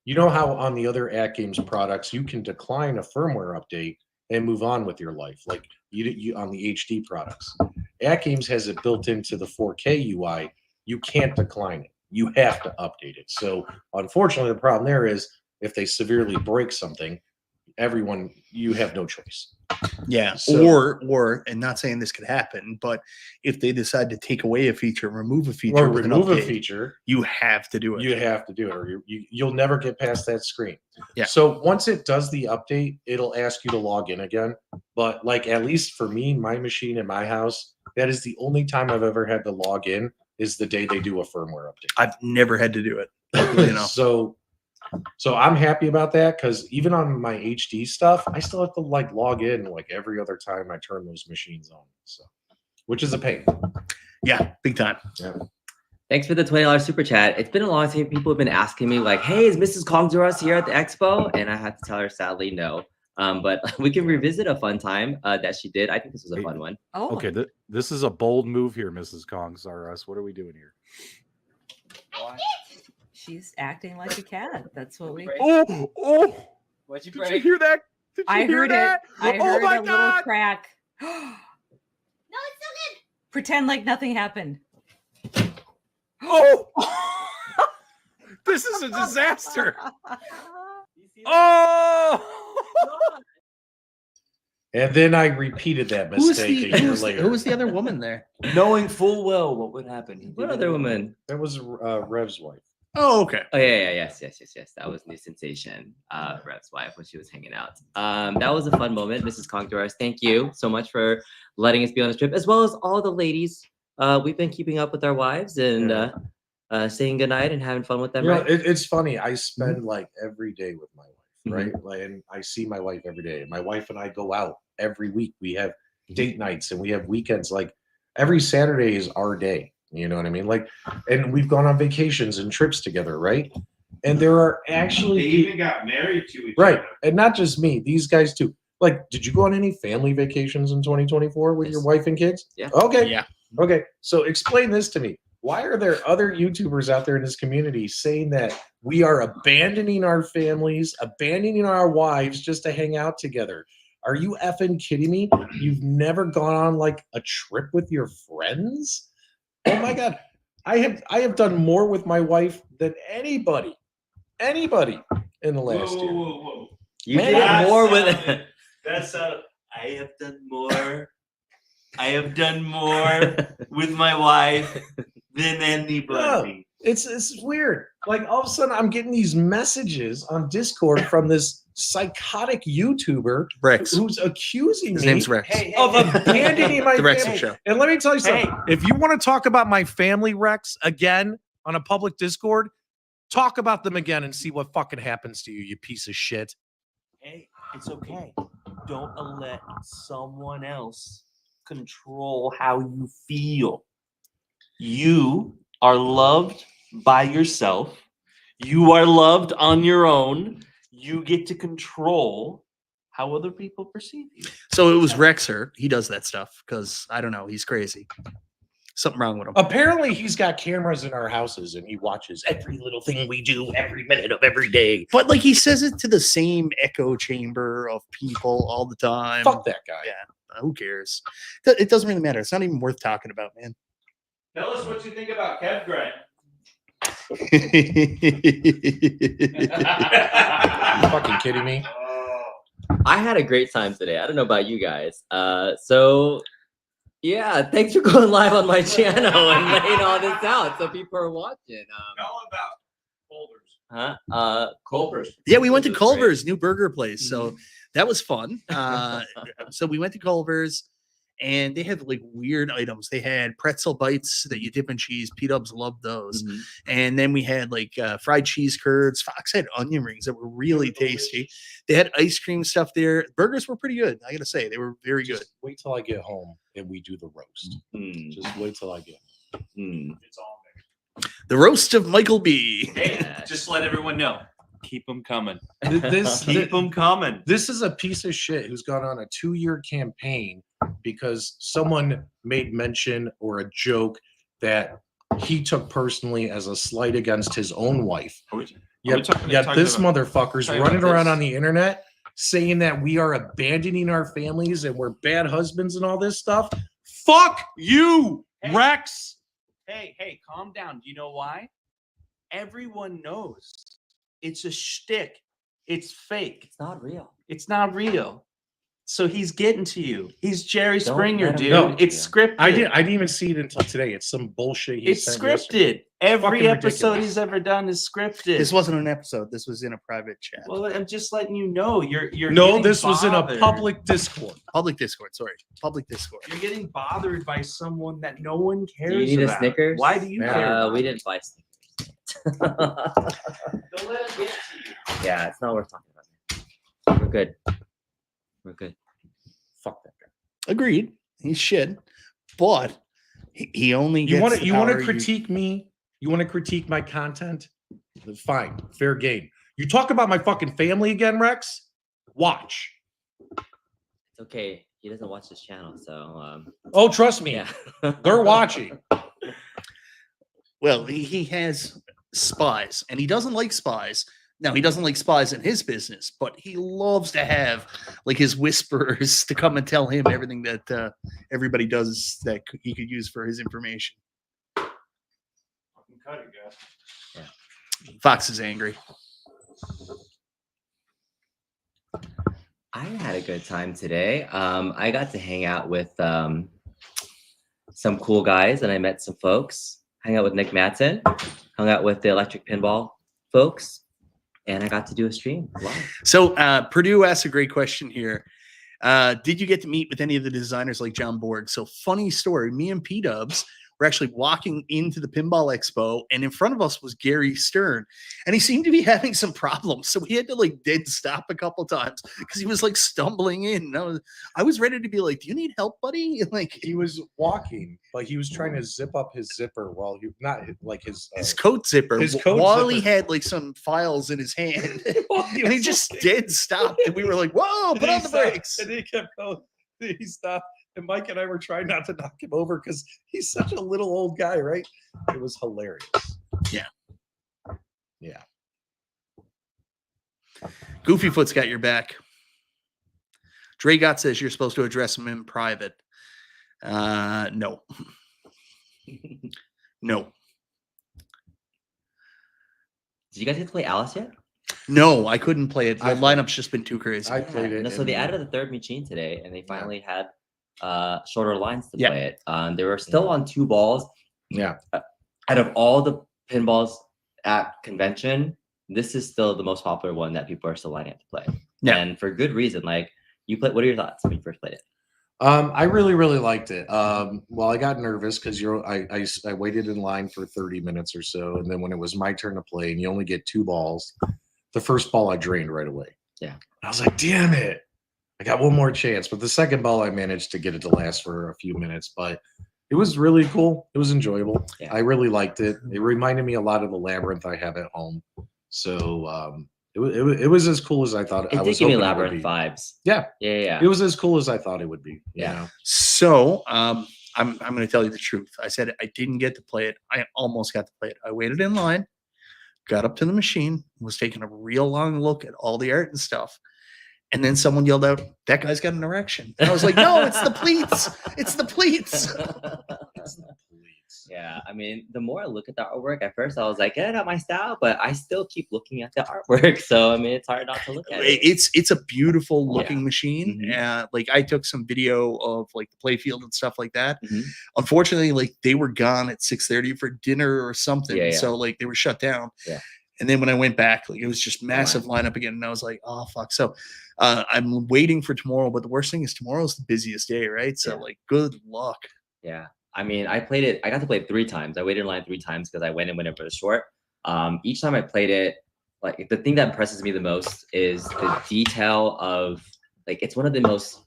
You know how on the other At Games products you can decline a firmware update and move on with your life, like you on the HD products. At Games has it built into the 4K UI. You can't decline it. You have to update it. So unfortunately, the problem there is if they severely break something, you have no choice. Yeah. So- or and not saying this could happen, but if they decide to take away a feature, remove a feature, Or with an remove a update, feature. you have to do it. You have to do it, or you'll never get past that screen. Yeah. So once it does the update, it'll ask you to log in again. But like at least for me, my machine in my house, that is the only time I've ever had to log in is the day they do a firmware update. I've never had to do it. You know. So I'm happy about that because even on my HD stuff, I still have to like log in like every other time I turn those machines on. So, which is a pain. Yeah, big time. Thanks for the $20 super chat. It's been a long time. People have been asking me like, "Hey, is Mrs. Kongzuras here at the expo?" And I had to tell her sadly no. But we can revisit a fun time that she did. I think this was a Wait. fun one. Oh, Okay, this is a bold move here, Mrs. Kongs R Us. What are we doing here? she's acting like a cat. That's what we. Oh! What'd you Did you hear that? Did you I hear heard that? it. I heard oh my a little God! crack. No, it's still good. Pretend like nothing happened. Oh! This is a disaster. Oh! And then I repeated that mistake a year later. who was the other woman there? Knowing full well what would happen. He What did other it. woman? That was Rev's wife. Oh, okay. Oh yeah, yes. That was New Sensation, Rev's wife when she was hanging out. That was a fun moment, Mrs. Conkdoras. Thank you so much for letting us be on this trip, as well as all the ladies. We've been keeping up with our wives and saying goodnight and having fun with them. You know, Right? it's funny. I spend like every day with my wife, right? Like, and I see my wife every day. My wife and I go out every week. We have date nights and we have weekends. Like every Saturday is our day. You know what I mean? Like, and we've gone on vacations and trips together, right? And there are actually They even got married to each right, other. and not just me. These guys too. Like, did you go on any family vacations in 2024 with your Yes. wife and kids? Yeah. Okay. Yeah. Okay. So explain this to me. Why are there other YouTubers out there in this community saying that we are abandoning our families, abandoning our wives just to hang out together? Are you effing kidding me? You've never gone on like a trip with your friends? Oh my God. I have done more with my wife than anybody in the last year. Whoa. You Man, did that's more with sounded- That's I have done more. I have done more with my wife than anybody. It's weird. Like all of a sudden I'm getting these messages on Discord from this psychotic YouTuber Rex. who's accusing His me name's Rex. of abandoning my The Rex family. Show. And let me tell you something. If you want to talk about my family, Rex, again on a public Discord, talk about them again and see what fucking happens to you, you piece of shit. Hey, it's okay. Don't let someone else control how you feel. You are loved by yourself. You are loved on your own. You get to control how other people perceive you. So it was Rexer. He does that stuff because I don't know. He's crazy. Something wrong with him. Apparently he's got cameras in our houses and he watches every little thing we do every minute of every day. But like he says it to the same echo chamber of people all the time. Fuck that guy. Yeah. Who cares? It doesn't really matter. It's not even worth talking about, man. Tell us what you think about Kev Grant. You fucking kidding me? I had a great time today. I don't know about you guys. So yeah, thanks for going live on my channel and laying all this out so people are watching. Tell about Culver's. Culver's. Yeah, we went to Culver's was great. Culver's, new burger place. So that was fun. So we went to Culver's and they had like weird items. They had pretzel bites that you dip in cheese. P-dubs loved those. Mhm. And then we had like fried cheese curds. Fox had onion rings that were really tasty. They had ice cream stuff there. Burgers were pretty good. I got to say, they were very good. Just wait till I get home and we do the roast. Mm, Just wait till I get home. mm. It's all The roast of Michael B. Yeah. Just let everyone know. Keep them coming. This Keep them coming. This is a piece of shit who's gone on a 2-year campaign because someone made mention or a joke that he took personally as a slight against his own wife. Yet this motherfucker's talking running about around this? on the internet saying that we are abandoning our families and we're bad husbands and all this stuff. Fuck you, Hey. Rex. Hey, calm down. Do you know why? Everyone knows it's a shtick. It's fake. It's not real. It's not real. So he's getting to you. He's Jerry Don't Springer, let him dude. No. It's scripted. I didn't even see it until today. It's some bullshit. He It's sent yesterday. scripted. Every fucking episode ridiculous. he's ever done is scripted. This wasn't an episode. This was in a private chat. Well, I'm just letting you know. You're No, getting this was in a bothered. public Discord. Public Discord. Sorry. Public Discord. You're getting bothered by someone that no one cares Do you need about. a Snickers? Why do you care? We didn't buy Snickers. Don't let him get to you. Yeah, it's not worth talking about. We're good. We're good. Fuck that guy. Agreed. He should. But he only You want gets to the power critique me? You want to critique my content? Fine, fair game. You talk about my fucking family again, Rex? Watch. It's okay. He doesn't watch this channel, so Oh, trust me, yeah. they're watching. Well, he has spies, and he doesn't like spies. Now, he doesn't like spies in his business, but he loves to have like his whisperers to come and tell him everything that everybody does that he could use for his information. Fucking cut it, guys. Fox is angry. I had a good time today. I got to hang out with some cool guys, and I met some folks. Hang out with Nick Matson. hung out with the electric pinball folks, and I got to do a stream live. So Purdue asked a great question here. Did you get to meet with any of the designers like John Borg? So funny story. Me and P-Dubs were actually walking into the Pinball Expo, and in front of us was Gary Stern, and he seemed to be having some problems. So we had to like dead stop a couple times because he was like stumbling in. And I was ready to be like, "Do you need help, buddy?" Like He was walking, but he was trying to zip up his zipper while he not like his coat zipper his coat while he zipper. had like some files in his hand, and he just dead stopped, and we were like, "Whoa, put on the brakes!" And he kept going. He stopped, and Mike and I were trying not to knock him over because he's such a little old guy, right? It was hilarious. Yeah. Yeah. Goofyfoot's got your back. Dragot says you're supposed to address him in private. No. No. Did you guys get to play Alice yet? No, I couldn't play it. The I- lineup's just been too crazy. I played it. No, so they and- added a third machine today, and they finally had shorter lines to Yeah. play it. They were still on 2 balls. Yeah. Out of all the pinballs at convention, this is still the most popular one that people are still lining up to play. Yeah. And for good reason. Like, you play. What are your thoughts when you first played it? I really, really liked it. Well, I got nervous because I waited in line for 30 minutes or so, and then when it was my turn to play, and you only get 2 balls, the first ball I drained right away. Yeah. I was like, damn it. I got one more chance. But the second ball, I managed to get it to last for a few minutes. But it was really cool. It was enjoyable. Yeah. I really liked it. It reminded me a lot of the Labyrinth I have at home. So it was as cool as I thought. It I did was give me hoping it would Labyrinth be. vibes. Yeah. Yeah. It was as cool as I thought it would be. You Yeah. know? So I'm going to tell you the truth. I said I didn't get to play it. I almost got to play it. I waited in line, got up to the machine, was taking a real long look at all the art and stuff. And then someone yelled out, "That guy's got an erection." And I was like, "No, it's the pleats. It's the pleats." Yeah, I mean, the more I look at the artwork, at first I was like, "Yeah, not my style," but I still keep looking at the artwork. So I mean, it's hard not to look at it. It's a beautiful looking Yeah. machine. Mhm. Like I took some video of like the playfield and stuff like that. Mhm. Unfortunately, like they were gone at 6:30 for dinner or something. Yeah. So like they were shut down. Yeah. And then when I went back, like it was just massive lineup again. And I was like, oh fuck. So I'm waiting for tomorrow, but the worst thing is tomorrow's the busiest day, right? So Yeah. like good luck. Yeah. I mean, I played it. I got to play it 3 times. I waited in line 3 times because I went in whenever it was short. Each time I played it, like the thing that impresses me the most is the detail of like it's one of the most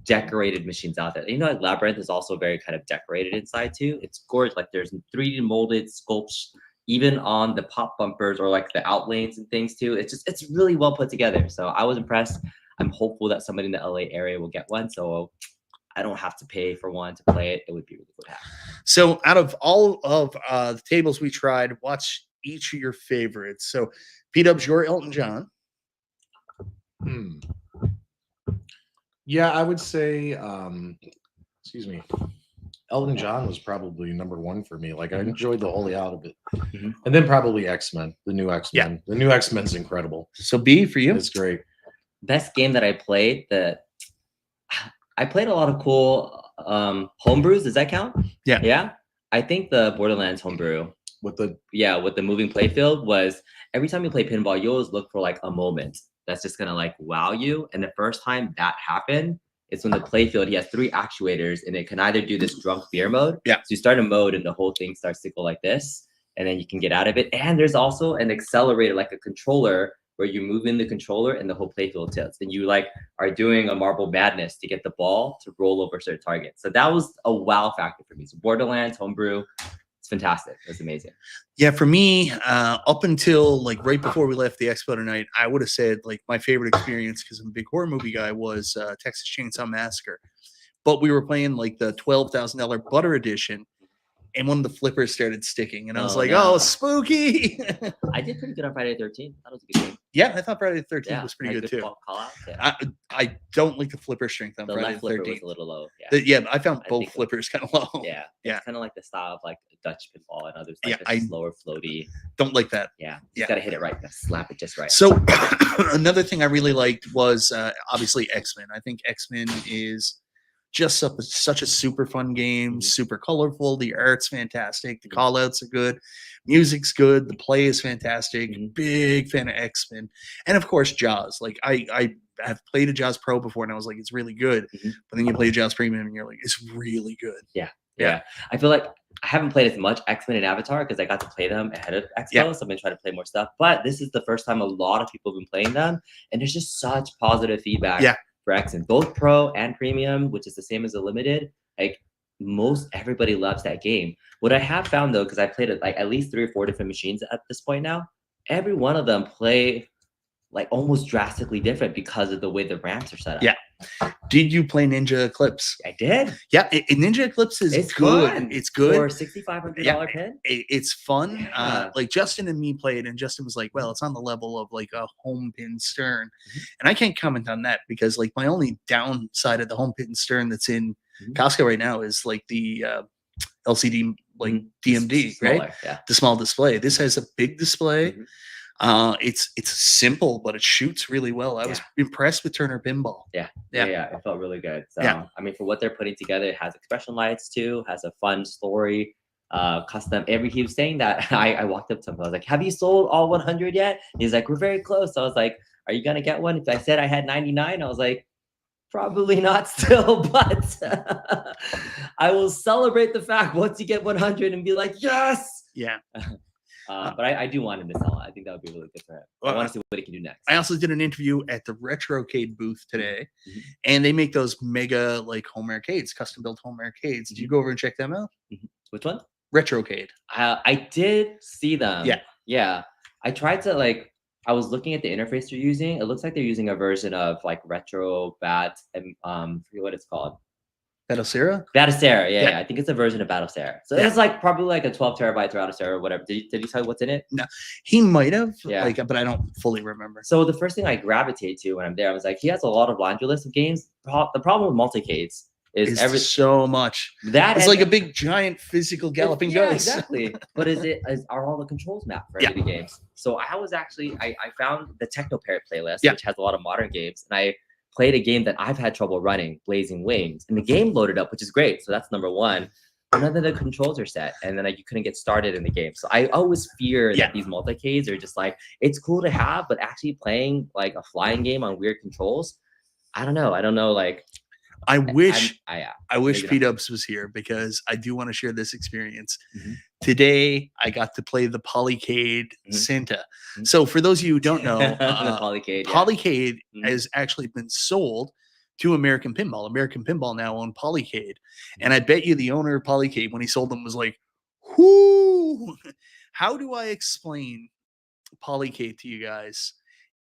decorated machines out there. You know, like Labyrinth is also very kind of decorated inside too. It's gorgeous. Like there's 3D molded sculpts even on the pop bumpers or like the outlanes and things too. It's really well put together. So I was impressed. I'm hopeful that somebody in the LA area will get one. So I don't have to pay for one to play it. It would be really cool to have. So out of all of the tables we tried, what's each of your favorites? So P-Dubs, your Elton John. Yeah, I would say, excuse me, Elton John was probably number 1 for me. Like I enjoyed the wholly out of it, Mhm. and then probably X-Men, the new X-Men. The new X-Men's incredible. So B for you. It's great. Best game that I played, I played a lot of cool homebrews. Does that count? Yeah. Yeah. I think the Borderlands homebrew, With the with the moving playfield was every time you play pinball, you always look for like a moment that's just gonna like wow you. And the first time that happened, it's when the playfield, he has 3 actuators and it can either do this drunk beer mode. Yeah. So you start a mode and the whole thing starts to go like this, and then you can get out of it. And there's also an accelerator, like a controller, where you move in the controller and the whole playfield tilts. And you like are doing a marble madness to get the ball to roll over certain targets. So that was a wow factor for me. So Borderlands, homebrew, it's fantastic. It's amazing. Yeah, for me, up until like right before we left the expo tonight, I would have said like my favorite experience, because I'm a big horror movie guy, was Texas Chainsaw Massacre. But we were playing like the $12,000 Butter Edition, and one of the flippers started sticking, and I was Oh, like, no. "Oh, spooky!" I did pretty good on Friday the 13th. That was a good game. Yeah, I thought Friday the 13th Yeah, was pretty had good too. Call out. Yeah. I don't like the flipper strength on The Friday left the flipper was 13th. a little low. Yeah. Yeah, I found I both think so. flippers kind of low. Yeah. Yeah. It's kind of like the style of like Dutch pinball and others Yeah, like the slower floaty. Don't like that. Yeah. Yeah. You gotta hit it right. Gotta slap it just right. So another thing I really liked was obviously X-Men. I think X-Men is such a super fun game, super colorful. The art's fantastic. The call outs are good. Music's good. The play is fantastic. Big fan of X-Men. And of course, Jaws. Like I have played a Jaws Pro before and I was like, it's really good. But then you play a Jaws Premium and you're like, it's really good. Yeah. I feel like I haven't played as much X-Men and Avatar because I got to play them ahead of Expo. So I've been trying to play more stuff. But this is the first time a lot of people have been playing them. And there's just such positive feedback for X-Men, both Pro and Premium, which is the same as the Limited. Like everybody loves that game. What I have found though, because I played it like at least 3 or 4 different machines at this point now, every one of them play like almost drastically different because of the way the ramps are set up. Did you play Ninja Eclipse? I did. Yeah, Ninja Eclipse is It's good. fun. It's good. For $6,500 pin. It's fun. Yeah. Like Justin and me played, and Justin was like, "Well, it's on the level of like a home pin stern," and I can't comment on that because like my only downside of the home pin stern that's in Costco right now is like the LCD like DMD, Smaller, right? Yeah. The small display. This has a big display. It's simple, but it shoots really well. I was impressed with Turner Pinball. Yeah, it felt really good. So I mean, for what they're putting together, it has expression lights too, has a fun story, custom. He was saying that I walked up to him, I was like, "Have you sold all 100 yet?" He's like, "We're very close." So I was like, "Are you gonna get one?" If I said I had 99, I was like, "Probably not still, but I will celebrate the fact once you get 100 and be like, yes." Yeah. But I do want him to sell it. I think that would be really good for him. I want to see what he can do next. I also did an interview at the Retrocade booth today, and they make those mega like home arcades, custom built home arcades. Did you go over and check them out? Which one? Retrocade. I did see them. Yeah. Yeah. I tried to I was looking at the interface they're using. It looks like they're using a version of like Retro Bat and forget what it's called. Battlesera? Battlesera, yeah. I think it's a version of Battlesera. So it's like probably like a 12 terabyte Battlesera or whatever. Did he tell you what's in it? No, he might have. Yeah. But I don't fully remember. So the first thing I gravitate to when I'm there, I was like, he has a lot of laundry list of games. The problem with multicades is so much. That it's like a big giant physical galloping ghost. Exactly. But are all the controls mapped for any of the games? So I was actually I found the Techno Parrot playlist, which has a lot of modern games, and I played a game that I've had trouble running, Blazing Wings, and the game loaded up, which is great. So that's number one. But none of the controls are set, and then you couldn't get started in the game. So I always fear that these multicades are just like, it's cool to have, but actually playing like a flying game on weird controls, I don't know. Like, I wish maybe P-Dubs was here because I do want to share this experience. Today, I got to play the Polycade Santa. So for those of you who don't know, Polycade has actually been sold to American Pinball. American Pinball now own Polycade. And I bet you the owner of Polycade, when he sold them, was like, whoo, how do I explain Polycade to you guys?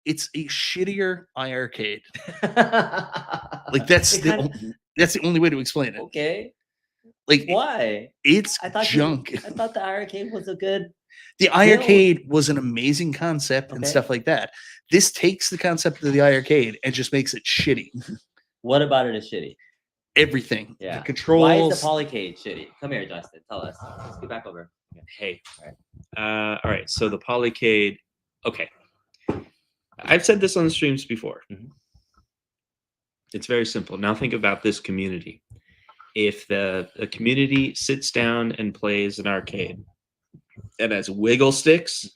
It's a shittier iArcade. Like that's the only way to explain it. Okay. Like why? It's junk. I thought the iArcade was a good. The iArcade was an amazing concept and stuff like that. This takes the concept of the iArcade and just makes it shitty. What about it is shitty? Everything. Yeah. The controls. Why is the Polycade shitty? Come here, Justin. Tell us. Let's get back over. Hey. All right. So the Polycade. Okay. I've said this on the streams before. It's very simple. Now think about this community. If the community sits down and plays an arcade and has wiggle sticks,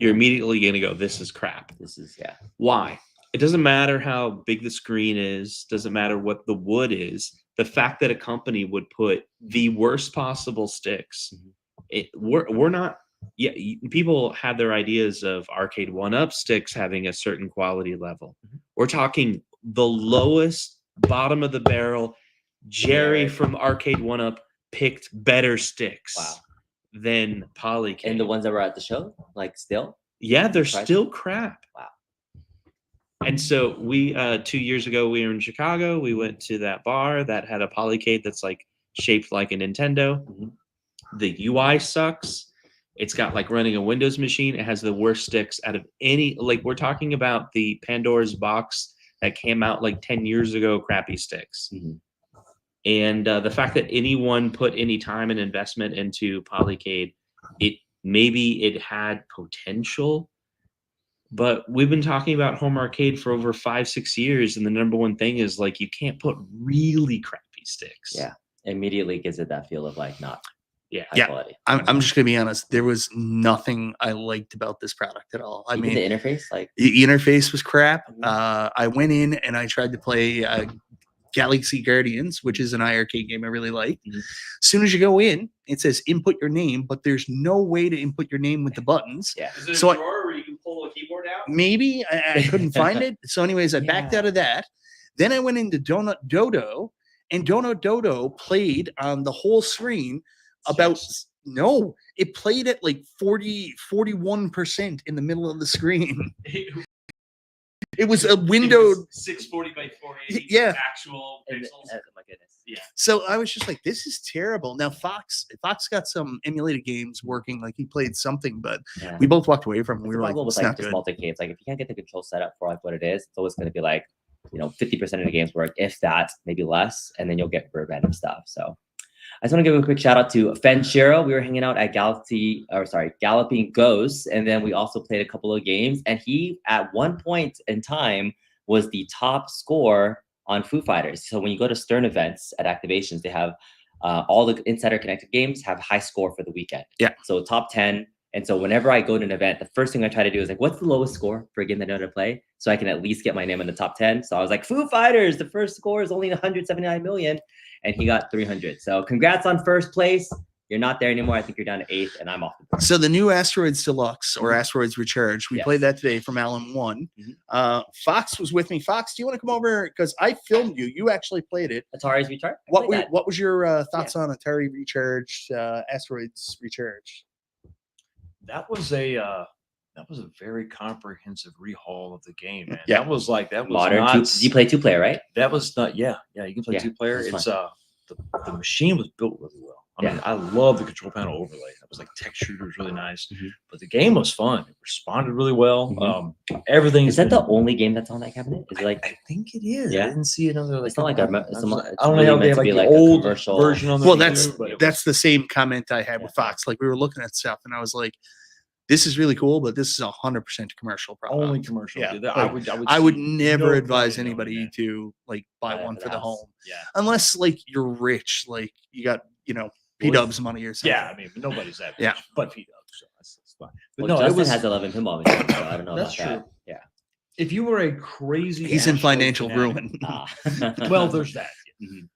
you're immediately going to go, this is crap. Why? It doesn't matter how big the screen is. Doesn't matter what the wood is. The fact that a company would put the worst possible sticks, we're not. Yeah, people have their ideas of arcade one-up sticks having a certain quality level. We're talking the lowest bottom of the barrel. Jerry from Arcade One-Up picked better sticks than Polycade. And the ones that were at the show, like still? Yeah, they're still crap. Wow. And so we 2 years ago, we were in Chicago. We went to that bar that had a Polycade that's like shaped like a Nintendo. The UI sucks. It's got like running a Windows machine. It has the worst sticks out of any, like we're talking about the Pandora's box that came out like 10 years ago, crappy sticks. And the fact that anyone put any time and investment into Polycade, maybe it had potential, But we've been talking about home arcade for over 5-6 years, and the number one thing is like you can't put really crappy sticks. Yeah, immediately gives it that feel of like not Yeah. high Yeah. quality. I'm just gonna be honest. There was nothing I liked about this product at all. I Even mean, the interface, like the interface was crap. I went in and I tried to play Galaxy Guardians, which is an iRarcade game I really like. Mhm. As soon as you go in, it says input your name, but there's no way to input your name with the buttons. yeah, Is it So a I- drawer where you can pull a keyboard out? Maybe I couldn't find it. So, anyways, I backed Yeah. out of that. Then I went into Donut Dodo, and Donut Dodo played on the whole screen about no, it played at like 41% in the middle of the screen. It was a window. 640 by 480. Yeah. Actual and, pixels. my goodness. Yeah. So I was just like, this is terrible. Now Fox got some emulated games working, like he played something, but Yeah. we both walked away from it. The We were like, problem with it's like not just good. multi-games, like if you can't get the control set up for like what it is, it's always going to be like 50% of the games work, if that, maybe less, and then you'll get random stuff. So I just want to give a quick shout out to Fen Shiro. We were hanging out at Galloping Ghosts, and then we also played a couple of games. And he, at one point in time, was the top score on Foo Fighters. So when you go to Stern events at activations, they have all the Insider Connected games have high score for the weekend. Yeah. So top 10. And so whenever I go to an event, the first thing I try to do is like, what's the lowest score for a game that I know to play? So I can at least get my name in the top 10. So I was like, Foo Fighters, the first score is only 179 million. And he got 300. So congrats on first place. You're not there anymore. I think you're down to 8th, and I'm off the board. So the new Asteroids Deluxe or Asteroids Recharge, we Yes. played that today from Alan 1. Mhm. Fox was with me. Fox, do you want to come over? Because I filmed you. You actually played it. Atari's Recharge? I What played that. what was your thoughts on Atari Recharge, Asteroids Recharge? That was a very comprehensive rehaul of the game, man. Yeah. That was Modern not, you play 2-player, right? that was not you can play Yeah, 2-player. that's It's the machine was built really well. I mean, I love the control panel overlay. That was like textured, it was really nice. Mhm. But the game was fun. It responded really well. Mhm. Everything Is that the only game that's on that cabinet? Is it like I think it is. Yeah. I didn't see another. It's not like a I it's don't really know how meant they have to like be the like a old commercial version on the Well, computer, but it that's the same comment I had with Fox. Like we were looking at stuff, and I was like, "This is really cool, but this is 100% commercial product." only commercial. Yeah, Yeah, like, I I would see never no advise point in owning anybody that. to like buy Buy it one for for the the house. home, Yeah. unless like you're rich, like you got P-Dubs money or something. Yeah, I mean, nobody's that. Yeah. Rich, but P-Dubs, so that's fine. But Well, no, it Justin was. has 11 pinball machines, so I don't know That's about that. true. Yeah. If you were a crazy, He's in asteroid financial fanatic- ruin. Ah. Well, there's that. yeah. Mhm.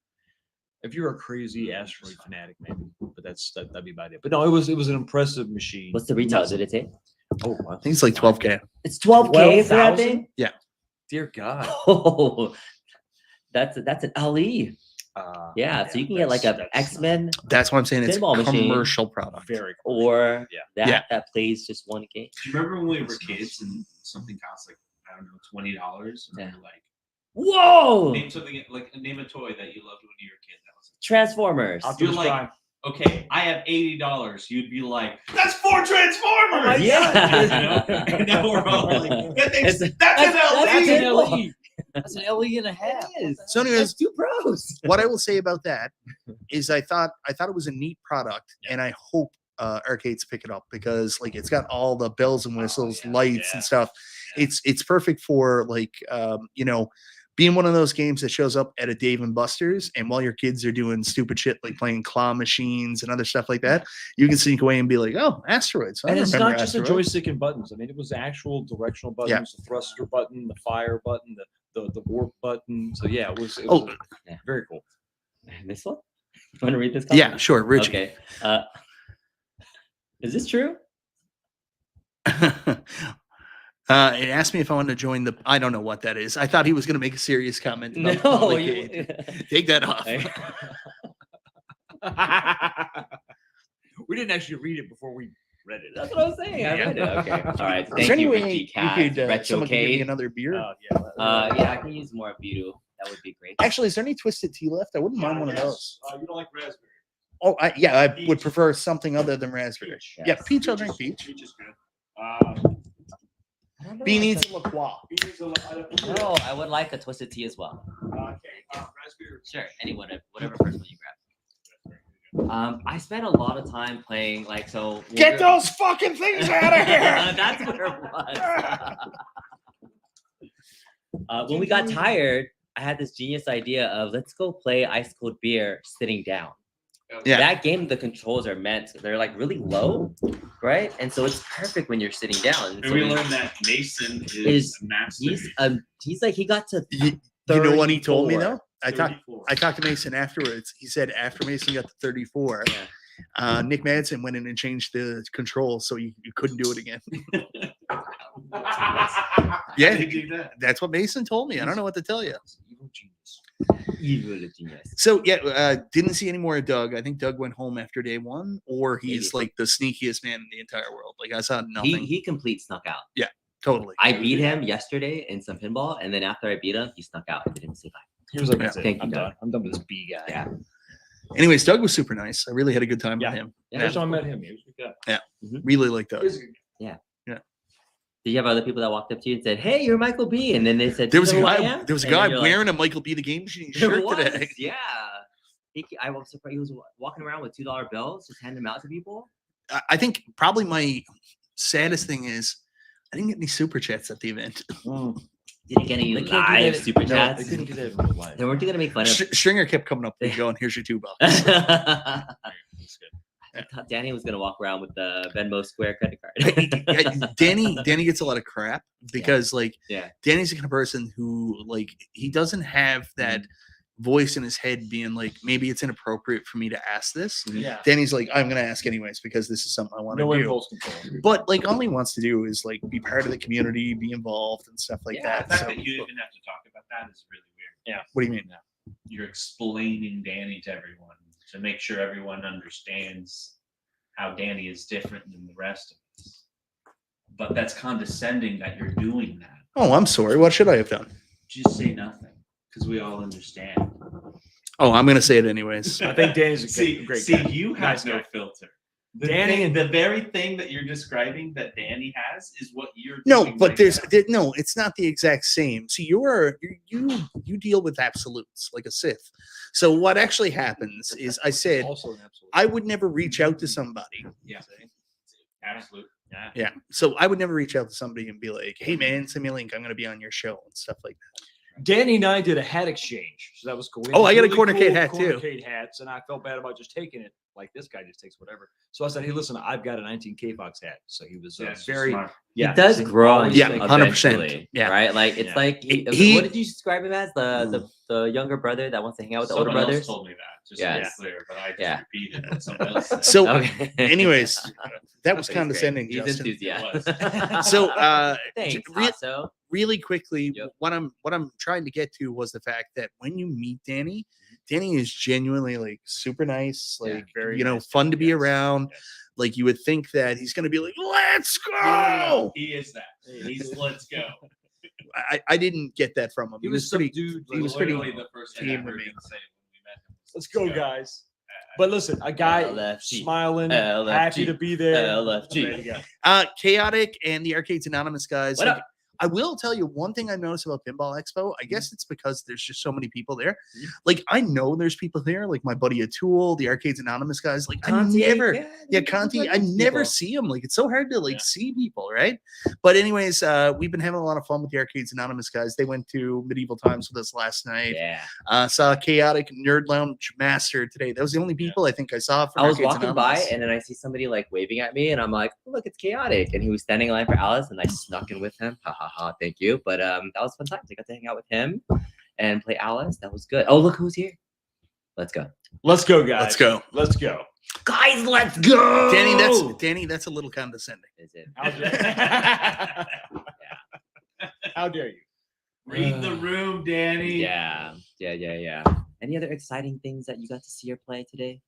If you're a crazy asteroid fanatic, maybe, but that'd be about it. But no, it was an impressive machine. What's the retail? Did it say? Oh, I think it's like 12K. It's 12K for that 12,000? thing? Dear God. Oh, that's an LE. Yeah, so you can get like a that's X-Men That's why I'm saying it's Pinball a machine. commercial product. very or Yeah. that plays just one game. Do you remember when we were kids and something cost like, I don't know, $20? And Yeah. we were like, Whoa! name something like name a toy that you loved when you were a kid. That was Transformers. you're like, okay, I have $80. You'd be like, that's 4 Transformers. Yeah. And now we're all like, that thing's, It's- that's an that's LED. an LE. That's an LE and a half. So anyways, That's 2 pros. what I will say about that is I thought it was a neat product, and I hope arcades pick it up because like it's got all the bells and whistles, lights and stuff. It's perfect for like being one of those games that shows up at a Dave and Buster's, and while your kids are doing stupid shit like playing claw machines and other stuff like that, you can sneak away and be like, "Oh, Asteroids!" I And it's remember not just a Asteroids. joystick and buttons. I mean, it was actual directional buttons, Yeah. the thruster button, the fire button, the warp button. So yeah, it was Yeah. very cool. This one? You want to read this? Yeah, comment? sure, Richie. Okay. Is this true? It asked me if I wanted to join the. I don't know what that is. I thought he was going to make a serious comment. About the No. public You, aid. Take that off. We didn't actually read it before we read it. that's what I was saying. I read it. Okay. All right. Is Thank there any you, way Richie you Cat. could Retro someone could give me Cade. another beer? Yeah, I can use more Budo. That would be great. Actually, is there any twisted tea left? I wouldn't mind one of those. You don't like raspberry? Oh, I would Peach. prefer something other than raspberry. Peach. Yeah, Yes. peach. I'll drink peach. Peach is good. I don't know B if needs that's- a La Croix. No, I would like a twisted tea as well. Okay. Raspberry. Sure. Whatever first one you grab. I spent a lot of time playing like so. Get those fucking things out of here! That's where it was. When we got tired, I had this genius idea of let's go play ice cold beer sitting down. Yeah. That game, the controls are they're like really low, right? And so it's perfect when you're sitting down. And so we learned that Mason is a master. He's like he got to You know what he told me 34. though? I talked to Mason afterwards. He said after Mason got to 34, Nick Madsen went in and changed the controls so you couldn't do it again. Yeah, They do that. that's what Mason told me. I don't know what to tell you. Evil genius. So yeah, didn't see any more of Doug. I think Doug went home after day one, or he's Maybe. like the sneakiest man in the entire world. Like I saw nothing. He complete snuck out. Totally. I beat him yesterday in some pinball, and then after I beat him, he snuck out. I didn't say bye. He was like, Yeah. "That's it. Thank you, I'm Doug. done. I'm done with this B guy." Yeah. Anyways, Doug was super nice. I really had a good time Yeah. with him. Yeah. First time I met him, he was a good guy. Really like Doug. He was a good guy. Did you have other people that walked up to you and said, "Hey, you're Michael B," and then they said, There "Do was you a know who I guy. am?" There was a And then guy you're like, wearing a Michael B. the Game Machine There shirt was, today. yeah. I was surprised. He was walking around with $2 bills, just handing them out to people. I think probably my saddest thing is I didn't get any super chats at the event. Didn't get any They can't do live that- super no, chats. They couldn't do that in real life. They weren't you gonna make fun of. Stringer kept coming up to me going, "Here's your $2." I thought Danny was gonna walk around with the Venmo Square credit card. Danny gets a lot of crap because like Yeah. Danny's the kind of person who like he doesn't have that voice in his head being like maybe it's inappropriate for me to ask this. Yeah. Danny's like I'm gonna ask anyways because this is something I want to No do. impulse control. But like all he wants to do is like be part of the community, be involved and stuff like The that. fact So that you even have to talk about that is really weird. what do you mean? You're explaining Danny to everyone to make sure everyone understands how Danny is different than the rest of us. But that's condescending that you're doing that. Oh, I'm sorry. What should I have done? Just say nothing because we all understand. Oh, I'm gonna say it anyways. I think Danny's a See, great see, guy. you Nice have no guy. filter. Danny The very thing that you're describing that Danny has is what you're No, doing but right now. no, it's not the exact same. So you deal with absolutes like a Sith. So what actually happens is I said Also an absolute. I would never reach out to somebody. Yeah, absolutely. Yeah. Yeah. So I would never reach out to somebody and be like, "Hey man, send me a link. I'm gonna be on your show," and stuff like that. Danny and I did a hat exchange, so that was cool. We had Oh, these I got a really corner Kate cool hat, too. corner Kate hats, and I felt bad about just taking it. Like this guy just takes whatever. So I said, "Hey, listen, I've got a 19K Fox hat." So he was Yes, very smart. He does so grow on always you Yeah, think- 100%. eventually, Yeah. right? Like it's Yeah. like He- what did you describe him as? The younger brother that wants to hang out with the older Someone else brothers. told me that. Just Yeah. to be clear, but I just Yeah. repeated what someone else said. So, Okay. anyways, that was But he's condescending, great. He's Justin. enthusiastic. So, Thanks, re- Tasso. really quickly, Yep. what I'm trying to get to was the fact that when you meet Danny is genuinely like super nice, Yeah, like very you know, nice fun guy, to be yes, around. yes. Like you would think that he's gonna be like, "Let's No, no, no, go." he is that. He's let's go. I didn't get that from him. He was pretty. subdued. he was pretty Literally the first thing I team heard with him say when we met him. was, Let's go, guys. But listen, a guy LFG. smiling, LFG. happy to be there. LFG. There you go. Chaotic and the Arcades Anonymous guys. What like, up? I will tell you one thing I noticed about Pinball Expo. I guess it's because there's just so many people there. Like I know there's people there, like my buddy Atul, the Arcades Anonymous guys. Like Conti, I never, yeah, Conti, I people. never see them. Like it's so hard to like see people, right? But anyways, we've been having a lot of fun with the Arcades Anonymous guys. They went to Medieval Times with us last night. Yeah. Saw Chaotic Nerd Lounge Master today. That was the only people I think I saw. From I was Arcades walking by Anonymous. and then I see somebody like waving at me and I'm like, oh, look, it's Chaotic. And he was standing in line for Alice and I snuck in with him. Ha ha ha. Thank you. But that was fun times. I got to hang out with him and play Alice. That was good. Oh, look who's here. Let's go. Let's go, guys. Let's go. Let's go. Guys, let's go. Danny, that's a little condescending. Is it? How dare, How dare you? Read the room, Danny. Yeah. Any other exciting things that you got to see or play today?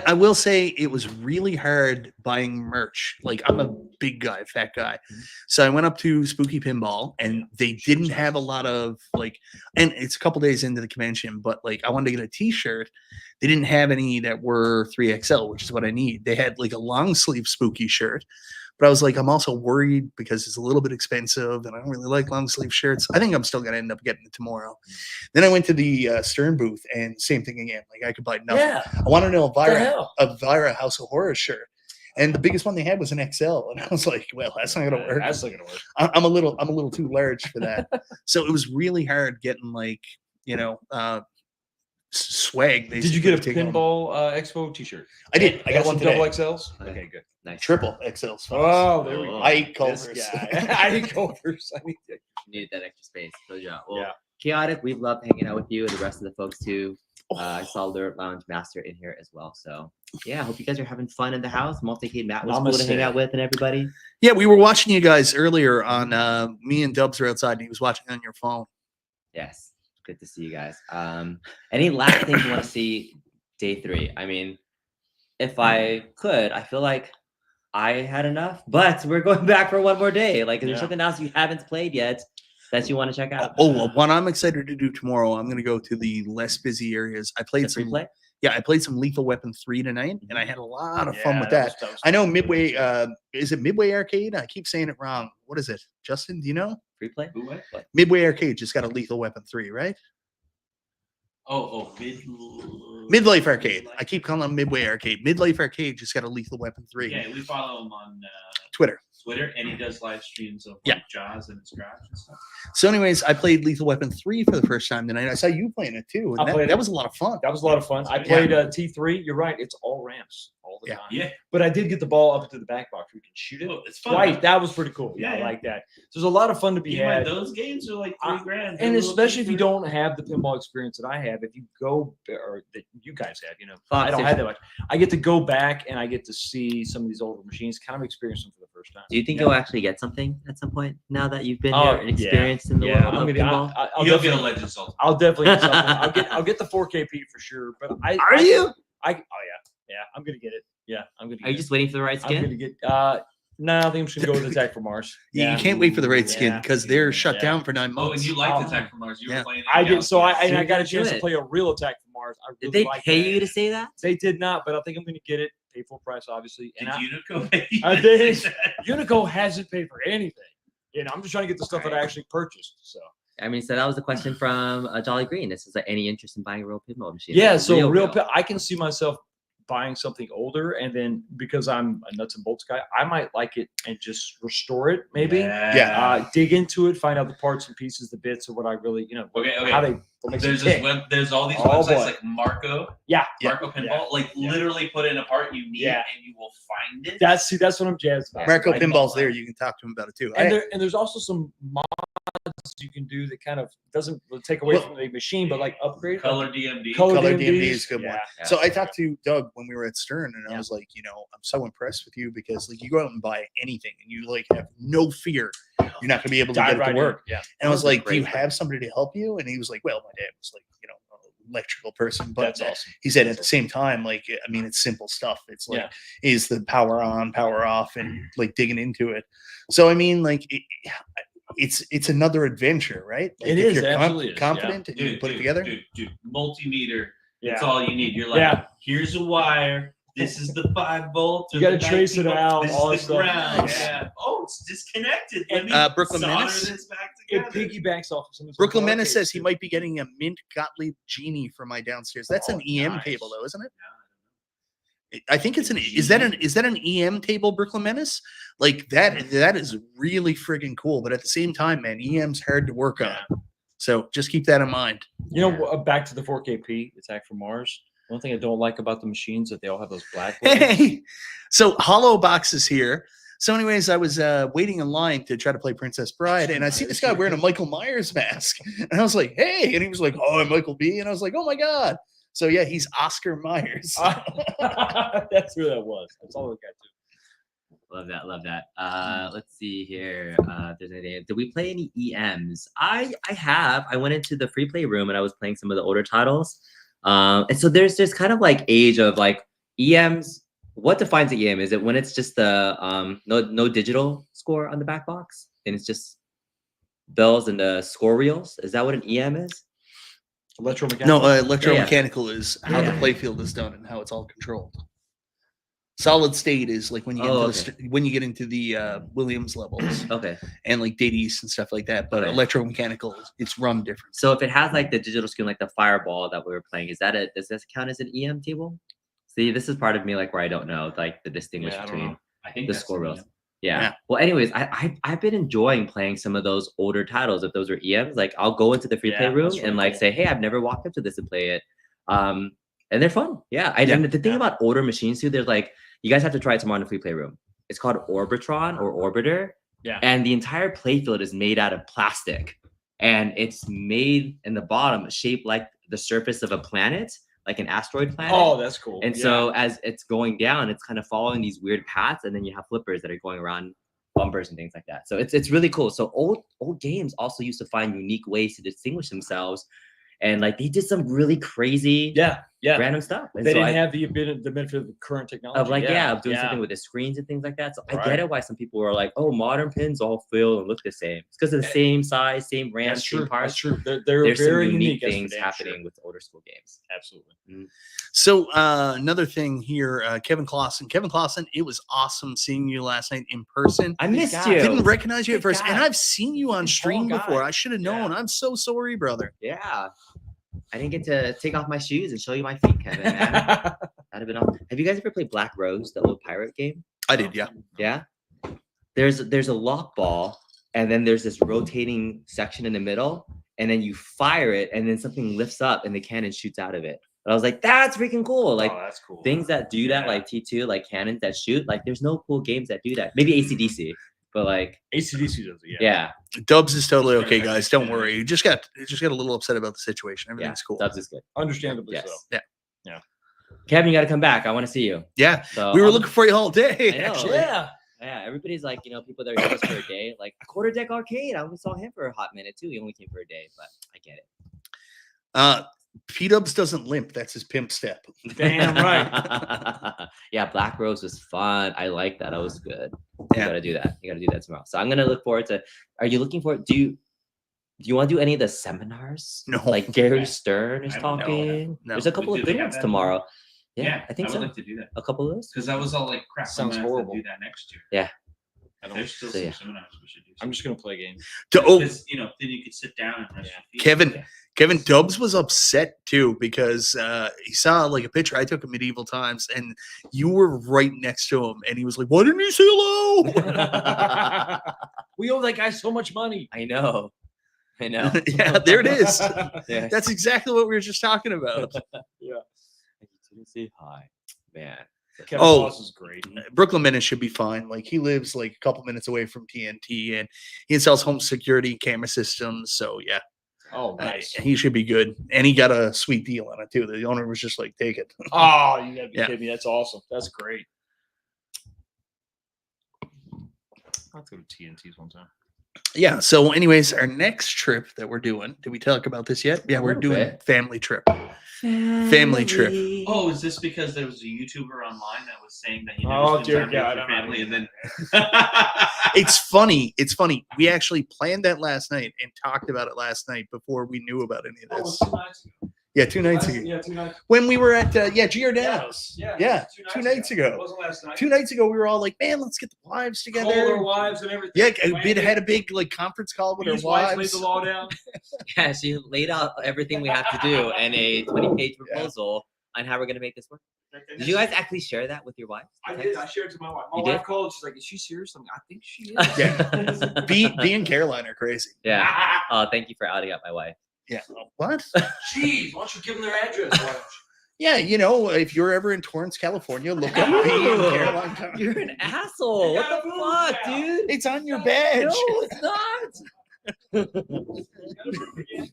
I will say it was really hard buying merch. Like I'm a big guy, fat guy. So I went up to Spooky Pinball and they didn't have a lot of like, and it's a couple days into the convention, but like I wanted to get a t-shirt. They didn't have any that were 3XL, which is what I need. They had like a long sleeve Spooky shirt, But I was like, I'm also worried because it's a little bit expensive and I don't really like long sleeve shirts. I think I'm still going to end up getting it tomorrow. Then I went to the Stern booth and same thing again. Like I could buy nothing. Yeah. I want to know the hell? Elvira House of Horror shirt. And the biggest one they had was an XL. And I was like, well, that's not going to work. That's not gonna work. I'm a little too large for that. So it was really hard getting like, swag. Did you get a basically, to take home. Pinball Expo T-shirt? I did. I got some one today. double XLs. Okay. Okay, good. Nice. Triple XLs. folks. Oh, there we go. I eat This Culvers. guy. I eat Culvers. I need to. Needed that extra space. Good job. Well, Yeah. Chaotic, we've loved hanging out with you and the rest of the folks too. I saw Lure Lounge Master in here as well. So yeah, I hope you guys are having fun in the house. Multi-Cade Matt was cool to hang Namaste. out with and everybody. Yeah, we were watching you guys earlier on. Me and Dubs were outside, and he was watching on your phone. Yes, good to see you guys. Any last things you want to see day 3? I mean, if I could, I feel like I had enough, but we're going back for one more day. Like, is there Yeah. something else you haven't played yet that you want to check out? Well, what I'm excited to do tomorrow, I'm going to go to the less busy areas. I played The free some. play? Yeah, I played some Lethal Weapon 3 tonight, and I had a lot of fun with Yeah, that. was I know Midway. Is it Midway Arcade? I keep saying it wrong. What is it, Justin? Do you know? Free play? Who went? Midway Arcade just got a Lethal Weapon 3, right? Midlife Arcade. I keep calling them Midway Arcade. Midlife Arcade just got a Lethal Weapon 3. Yeah, we follow him on Twitter. and he does live streams of Yeah. like Jaws and Scratch and stuff. So, anyways, I played Lethal Weapon 3 for the first time tonight. I saw you playing it too. I And played that it. was a lot of fun. That was a lot of fun. I Yeah. played T3. You're right. It's all ramps all the Yeah. time. Yeah, But I did get the ball up into the back box. We can shoot it. oh, it's fun. Right. That was pretty cool. Yeah, Yeah, I yeah. like that. So there's a lot of fun to be You mind had. those games are like $3,000. And They're a little especially if you cheaper. don't have the pinball experience that I have, if you go or that you guys have, Fox, I don't have that much. I get to go back and I get to see some of these older machines, kind of experience them for the first time. Do you think Yeah. you'll actually get something at some point now that you've been Oh, here and yeah. experienced in the Yeah, world I'm of gonna. pinball? I'll You'll get a definitely. Legend Salt. I'll definitely get something. I'll get the 4KP for sure. But I Are you? Oh yeah. I'm gonna get it. Yeah, I'm gonna. Are you get just waiting for the right it. I'm gonna skin? get. No, I think I'm just gonna go with Attack from Mars. You can't wait for the right skin Yeah. because they're shut Yeah. down for 9 Oh, months. and you liked Oh. Attack from Mars. You Yeah. were playing it. I did. So I You're got a gonna chance do to it. play a real Attack from Mars. I Did really they liked pay that. you to say that? They did not, but I think I'm gonna get it. Pay full price, obviously. Did And Unico pay you I to did. say that? Unico hasn't paid for anything. I'm just trying to get the stuff that I actually purchased. So I mean, so that was a question from Jolly Green. This is like any interest in buying a real pinball machine? yeah, Like, so real I can see myself buying something older, and then because I'm a nuts and bolts guy, I might like it and just restore it, maybe. Yeah. Dig into it, find out the parts and pieces, the bits of what I really, Okay. how they what makes There's it this tick. there's all these Oh, websites boy. like Marco Yeah, Pinball. Yeah. Like Yeah. literally put in a part you need Yeah. and you will find it. that's what I'm jazzed about. Marco right? Pinball's there. You can talk to him about it too. And there's also some mods you can do that kind of doesn't take away Well- from the machine, but like upgrade. Color DMD. Color DMD DMDs. is a good one. Yeah. So I talked to Doug when we were at Stern, and I Yeah. was like, I'm so impressed with you because like you go out and buy anything, and you like have no fear you're not going to be able to Dive get it right to in. work. Yeah. And I was That was like, do you great. have somebody to help you? And he was like, well, my dad was like, an electrical person, but That's awesome. he said at the same time, like, I mean, it's simple stuff. It's like, Yeah. is the power on, power off, and like digging into it. So I mean, like, it's another adventure, right? Like, It if is, you're absolutely is, yeah. confident and you can put it together. Dude, multimeter. Yeah. That's all you need. You're like, Yeah. here's a wire. This is the 5 volts. You gotta the trace it 19 out, This all is that the stuff. ground. Nice. Yeah. Oh, it's disconnected. Let me Brooklyn solder Menace? this back It together. piggybacks off of some of Brooklyn Menace says he might be getting a Mint Gottlieb Genie for my downstairs. That's Oh, an EM nice. table, though, isn't it? I think it's an. Is that an EM table, Brooklyn Menace? Like that. That is really friggin' cool. But at the same time, man, EM's hard to work on. So just keep that in mind. Back to the 4KP Attack from Mars. One thing I don't like about the machines that they all have those black legs. Hey, so Hollow Box is here. So, anyways, I was waiting in line to try to play Princess Bride, and I see this guy wearing a Michael Myers mask, and I was like, "Hey!" And he was like, "Oh, I'm Michael B." And I was like, "Oh my god!" So yeah, he's Oscar Myers. That's who that was. That's all we got to. Love that, love that. Let's see here. If there's any. Did we play any EMs? I have. I went into the free play room and I was playing some of the older titles. And so there's kind of like age of like EMs. What defines an EM? Is it when it's just the no digital score on the back box and it's just bells and the score reels? Is that what an EM is? Electromechanical. No, electromechanical is how the Yeah. playfield is done and how it's all controlled. Solid state is like when you get Oh, into when you get into the Williams levels Okay. and like date east and stuff like that. But Okay. electromechanical, it's run different. So if it has like the digital screen, like the Fireball that we were playing, does this count as an EM table? See, this is part of me like where I don't know like the distinguish Yeah, I don't between know. I think the that's score an rails. EM. Yeah. Well, anyways, I've been enjoying playing some of those older titles. If those are EMs, like I'll go into the free play Yeah, room that's and really like cool. say, hey, I've never walked up to this and play it. And they're fun. Yeah. And the thing about older machines too, there's like, you guys have to try it tomorrow in the free play room. It's called Orbitron or Orbiter. Yeah. And the entire playfield is made out of plastic. And it's made in the bottom shaped like the surface of a planet, like an asteroid planet. Oh, that's cool. And so as it's going down, it's kind of following these weird paths, and then you have flippers that are going around bumpers and things like that. So it's really cool. So old games also used to find unique ways to distinguish themselves, and like they did some really crazy random stuff. And They so didn't have the benefit of the current technology. of like of doing something with the screens and things like that. So I Right. get it why some people are like, oh, modern pins all feel and look the same. It's because of the same size, same RAM, That's same true. parts. That's true. They're There's very some unique unique. that's for things damn happening sure. with older school games. Absolutely. So another thing here, Kevin Clausen. Kevin Clausen, it was awesome seeing you last night in person. I missed guy. you. Didn't recognize you at Good first, and guy. I've seen you on Good stream tall before. guy. I should have known. I'm so sorry, brother. Yeah. I didn't get to take off my shoes and show you my feet, Kevin, man. That'd have been awesome. Have you guys ever played Black Rose, the old pirate game? I did, yeah. Yeah. There's a lock ball, and then there's this rotating section in the middle, and then you fire it, and then something lifts up and the cannon shoots out of it. And I was like, that's freaking cool. Like that's cool. things that do that, like T2, like cannons that shoot, like there's no cool games that do that. Maybe ACDC, but like ACDC does it. yeah. Dubs is totally okay, guys. Don't worry. You just got a little upset about the situation. Everything's cool. Dubs is good. Understandably Yes. so. Kevin, you got to come back. I want to see you. Yeah. So We were I'll- looking for you all day, I know. actually. Yeah. Yeah, everybody's like, people that are here just for a day, like a quarter deck arcade. I only saw him for a hot minute too. He only came for a day, but I get it. P-Dubs doesn't limp. That's his pimp step. Damn right. Yeah, Black Rose was fun. I like that. That was good. Yeah. You gotta do that. You gotta do that tomorrow. So I'm gonna look forward to. Are you looking forward? Do you want to do any of the seminars? No. Like Gary Stern is I don't know. talking. No. There's a couple Do of they good have ones that? tomorrow. Yeah, I think would so. like to do that A couple of those. because I was all like, crap. Sounds I'm gonna have to horrible. Do that next year. Yeah. There's still So, some yeah. seminars we should do. I'm just gonna play games. Because, then you could sit down and rest your feet. Kevin Dubs was upset too because he saw like a picture I took of Medieval Times and you were right next to him and he was like, "Why didn't you say hello?" We owe that guy so much money. I know. Yeah, there it is. Yeah. That's exactly what we were just talking about. You didn't say hi, man. Kevin Claus is great. Brooklyn Menace should be fine. Like he lives like a couple minutes away from TNT and he installs home security camera systems. So yeah. Oh, nice. He should be good. And he got a sweet deal on it too. The owner was just like, take it. Oh, you gotta be Yeah. kidding me. That's awesome. That's great. I'll have to go to TNT's one time. Yeah. So anyways, our next trip that we're doing, did we talk about this yet? Yeah, we're little doing bit. family trip. Family trip. Oh, is this because there was a YouTuber online that was saying that you never Oh, spend dear time with God, your I'm not family and doing then It's funny. It's funny. We actually planned that last night and talked about it last night before we knew about any of this. Yeah, 2 nights ago. Yeah, 2 nights. When we were at Giordano's. Yeah, Yeah, 2 nights ago. It wasn't last night. 2 nights ago, we were all like, man, let's get the wives Called our together. wives and everything. Yeah, Landed. had a big like conference call with These our wives laid wives. the law down. Yeah, she laid out everything we have to do and a 20-page proposal on how we're gonna make this work. Did you guys actually share that with your wife? I did. I shared it to my wife. My You wife did? called. She's like, "Is she serious?" I'm like, "I think she is." Yeah. B and Caroline are crazy. Yeah. Oh, thank you for outing out my wife. Yeah. What? Jeez, why don't you give them their address? Why don't you? Yeah, if you're ever in Torrance, California, look up B and Ew. Caroline. Company. You're an asshole. What the fuck, dude? It's on your badge. No, it's not.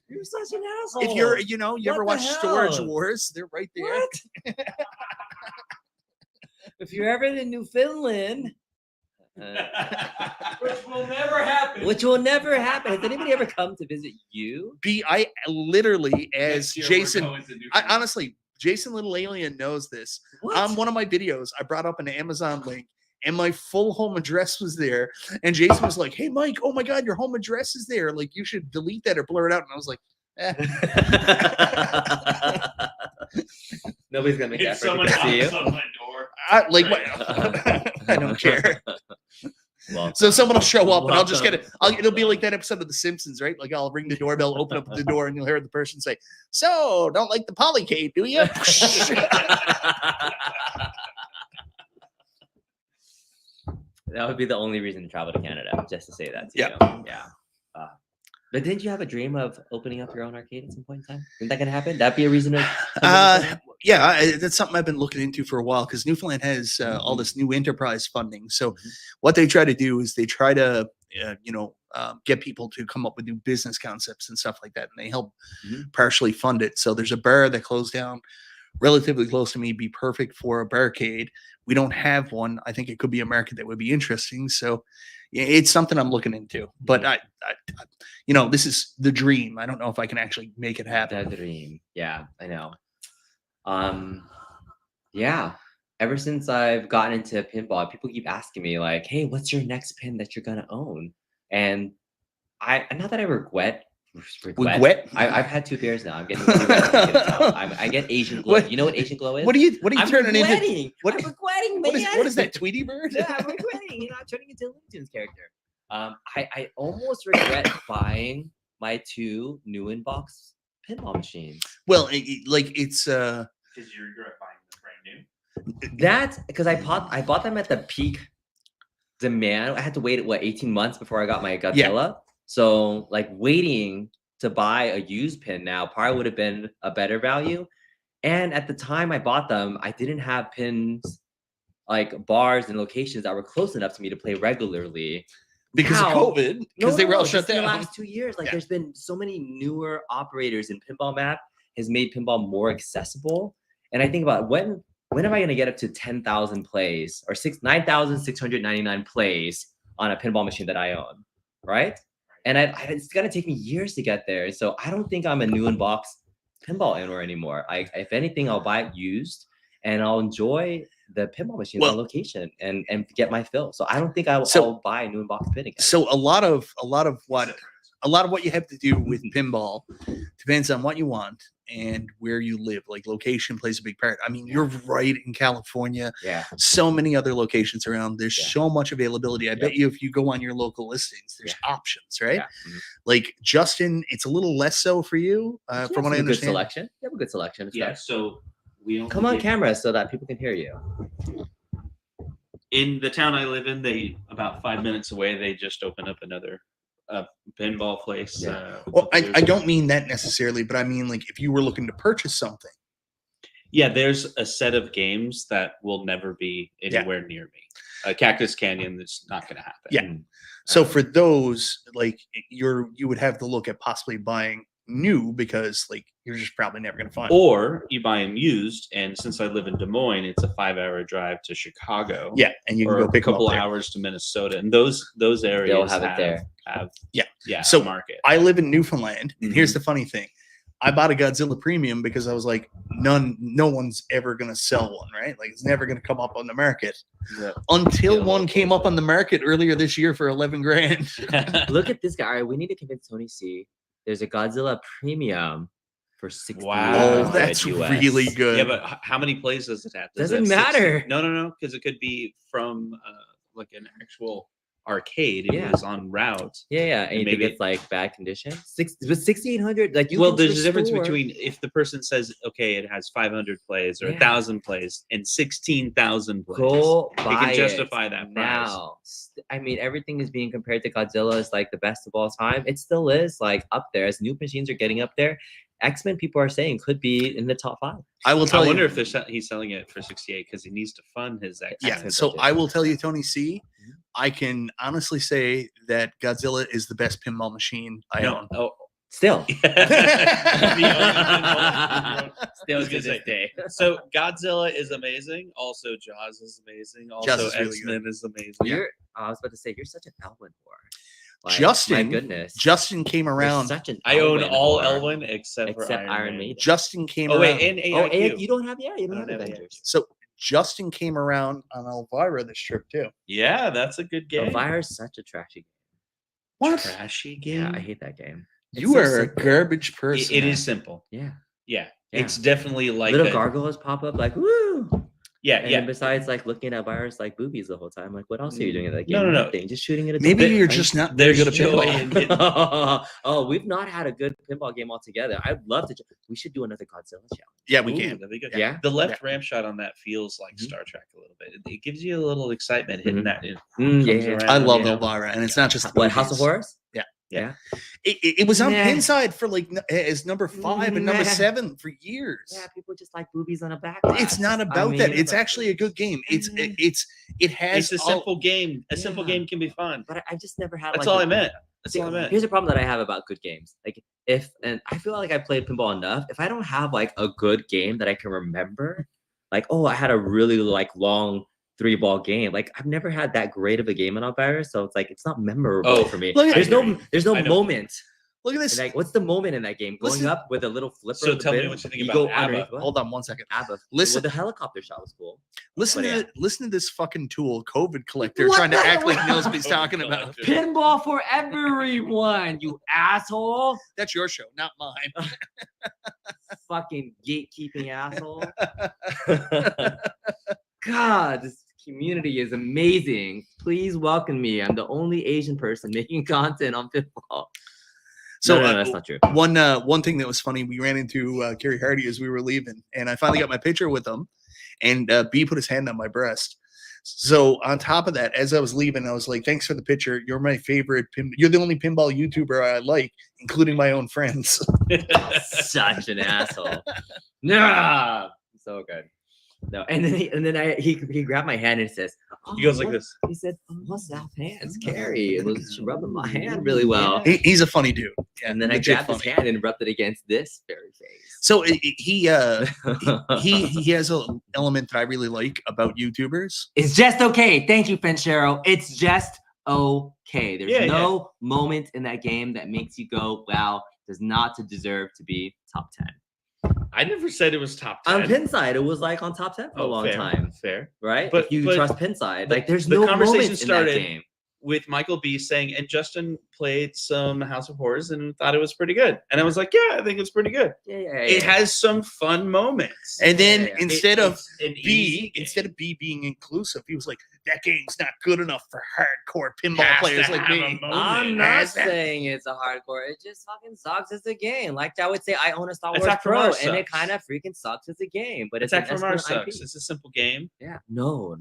You're such an asshole. If you're, you ever What watch the Storage hell? Wars, they're right there. What? If you're ever in Newfoundland, Which will never happen. which will never happen. Has anybody ever come to visit you? I literally, as Next year we're Jason, going to New I Zealand. honestly, Jason Little Alien knows this. What? On one of my videos, I brought up an Amazon link and my full home address was there. And Jason was like, "Hey, Mike, oh my God, your home address is there. Like, you should delete that or blur it out." And I was like, Nobody's gonna make the It's effort to someone come see you. knocks on my door. I like what? I don't care. Well, So someone will show up and I'll just get it. It'll be like that episode of The Simpsons, right? Like I'll ring the doorbell, open up the door, and you'll hear the person say, "So, don't like the polycade, do you?" That would be the only reason to travel to Canada, just to say that to Yeah. you. Yeah. But didn't you have a dream of opening up your own arcade at some point in time? Isn't that gonna happen? That'd be a reason to. That's something I've been looking into for a while because Newfoundland has all this new enterprise funding. So what they try to do is they try to, get people to come up with new business concepts and stuff like that, and they help partially fund it. So there's a bar that closed down relatively close to me, be perfect for a barcade. We don't have one. I think it could be a market that would be interesting. So it's something I'm looking into. But I this is the dream. I don't know if I can actually make it happen. The dream. Yeah, I know. Yeah. Ever since I've gotten into pinball, people keep asking me like, "Hey, what's your next pin that you're gonna own?" And not that I regret. I've had 2 beers now. I'm getting. I get Asian glow. You know what Asian glow is? What are you I'm turning into? regretting. I'm regretting, man. What is that, Tweety Bird? Yeah, I'm regretting. I'm turning into a Looney Tunes character. I almost regret buying my 2 new in-box pinball machines. Well, it's Because you regret buying them brand new. That's because I bought them at the peak demand. I had to wait 18 months before I got my Godzilla. Yeah. So like waiting to buy a used pin now probably would have been a better value. And at the time I bought them, I didn't have pins like bars and locations that were close enough to me to play regularly. because Now- of COVID, because they were all shut just in down. the last 2 years, like Yeah. there's been so many newer operators, and Pinball Map has made pinball more accessible. And I think about when am I going to get up to 10,000 plays or 9,699 plays on a pinball machine that I own, right? And it's going to take me years to get there. So I don't think I'm a new in-box pinball owner anymore. If anything, I'll buy it used, and I'll enjoy the pinball machines on location and get my fill. So I don't think I'll buy a new in-box pin again. So a lot of what you have to do with pinball depends on what you want and where you live. Like location plays a big part. I mean, you're right in California. Yeah. So many other locations around. There's so much availability. I bet you if you go on your local listings, there's options, right? Yeah. Mm-hmm. Like Justin, it's a little less so for you, from what I understand. Good selection. You have a good selection. Yeah, so we don't Come on camera so that people can hear you. In the town I live in, they about 5 minutes away, they just opened up another pinball place. Well, I don't mean that necessarily, but I mean like if you were looking to purchase something. Yeah, there's a set of games that will never be anywhere near me. Cactus Canyon, that's not going to happen. Yeah. So for those, like you would have to look at possibly buying new because like you're just probably never going to find. Or you buy them used, and since I live in Des Moines, it's a 5-hour drive to Chicago. Yeah, and you can or go pick a couple them up there. hours to Minnesota, and those areas They'll have it there. Yeah. So market. I live in Newfoundland, and here's the funny thing: I bought a Godzilla Premium because I was like, no one's ever going to sell one, right? Like it's never going to come up on the market until one came up on the market earlier this year for $11,000. Look at this guy. All right, we need to convince Tony C. There's a Godzilla Premium for $60. Oh, that's really good. Yeah, but how many plays does it have? Doesn't matter. No, because it could be from like an actual arcade. It was on route. Yeah, and you think it's like bad condition? 6,800. Like you. Well, can there's a difference restore. between if the person says, okay, it has 500 plays or 1,000 plays and 16,000 plays. Go you buy can justify that price. now. I mean, everything is being compared to Godzilla as like the best of all time. It still is like up there as new machines are getting up there. X-Men people are saying could be in the top 5. I will tell you. I wonder if he's selling it for 68 because he needs to fund his X-Men. Yeah, so I will tell you, Tony C. I can honestly say that Godzilla is the best pinball machine I own. Oh, still. Still to this day. So Godzilla is amazing. Also, Jaws is amazing. Also, Jaws is really X-Men is amazing. I was about to say you're such an Elwyn whore. Like, Justin, my goodness. Justin came around. Such an I own Elwyn all whore. Elwyn except for Iron Maiden. Justin came Oh around. wait, and Oh, AIQ. and you don't have you don't have have Avengers. So Justin came around on Elvira this trip too. Yeah, that's a good game. Elvira's such a trashy game. What? Trashy game? Yeah, I hate that game. You so are a simple. garbage person. It is simple. Yeah. Yeah. Yeah. It's definitely like Little a- gargoyles pop up like woo. Yeah, And yeah. then besides like looking at virus like boobies the whole time, like what else are you doing at that game? No, no, no. Nothing. Just shooting at a Maybe door. you're Right? just not very There's good at joy pinball. in Oh, we've not had a good pinball game altogether. I'd love to. We should do another Godzilla challenge. Yeah, we Ooh, can. that'd be good. Yeah. The left ramp shot on that feels like Mhm. Star Trek a little bit. It gives you a little excitement hitting Mhm. that. It Mm, comes yeah. around, I love you know? Elvira, and it's not just What, House of movies. Horrors? Yeah. Yeah. It was on Nah. Pinside for like as number 5 and number Nah. 7 for years. Yeah, people just like boobies on a back. It's not about that. It's actually a good game. It has It's a all- simple game. A simple Yeah. game can be fun. But I just never had. That's like all a- I meant. That's See, all I meant. here's a problem that I have about good games. Like and I feel like I played pinball enough. If I don't have like a good game that I can remember, like, oh, I had a really like long 3-ball game. Like I've never had that great of a game in Alvirus, so it's like it's not memorable Oh, for me. look at- There's I agree. no I know. moment. Look at this. Like, what's the moment in that game? Going Listen- up with a little flipper. So of the tell me bit, what you think you about go ABBA. underneath. What? Hold on one second. ABBA. Listen- Well, the helicopter shot was cool. Listen But to yeah. listen to this fucking tool, COVID collector, What trying to the act hell? like he knows what he's talking about. Pinball for everyone, you asshole. That's your show, not mine. Fucking gatekeeping asshole. God, this community is amazing. Please welcome me. I'm the only Asian person making content on pinball. So no, that's not true. one thing that was funny, we ran into Kerry Hardy as we were leaving, and I finally got my picture with him, and B put his hand on my breast. So on top of that, as I was leaving, I was like, "Thanks for the picture. You're my favorite. You're the only pinball YouTuber I like, including my own friends." Such an asshole. Nah, so good. No, and then he grabbed my hand and says, He goes like what-" this. He said, "What's that hands, Carrie?" It was rubbing my hand really well. He's a funny dude. Yeah, And then I legit grabbed his funny. hand and rubbed it against this very face. So he has an element that I really like about YouTubers. It's just okay. Thank you, Finchero. It's just okay. There's Yeah, no moment in that game that makes you go, wow, does not to deserve to be top 10. I never said it was top 10. On Pinside, it was like on top 10 for a long fair, time, Fair. right? But- if you but trust Pinside, the- like there's the no conversation moments in that started game. With Michael B saying, and Justin played some House of Horrors and thought it was pretty good. And I was like, yeah, I think it's pretty good. Yeah. It has some fun moments. And then Yeah. instead of It's an B, easy game. instead of B being inclusive, he was like, "That game's not good enough for hardcore pinball Has to players like have a me." moment. I'm not Has that- saying it's a hardcore. It just fucking sucks as a game. Like I would say, I own a Star Wars Attack from Pro, Mars and it sucks. kind of freaking sucks as a game. But it's Attack an from Mars excellent IP. sucks. It's a simple game. Yeah. No.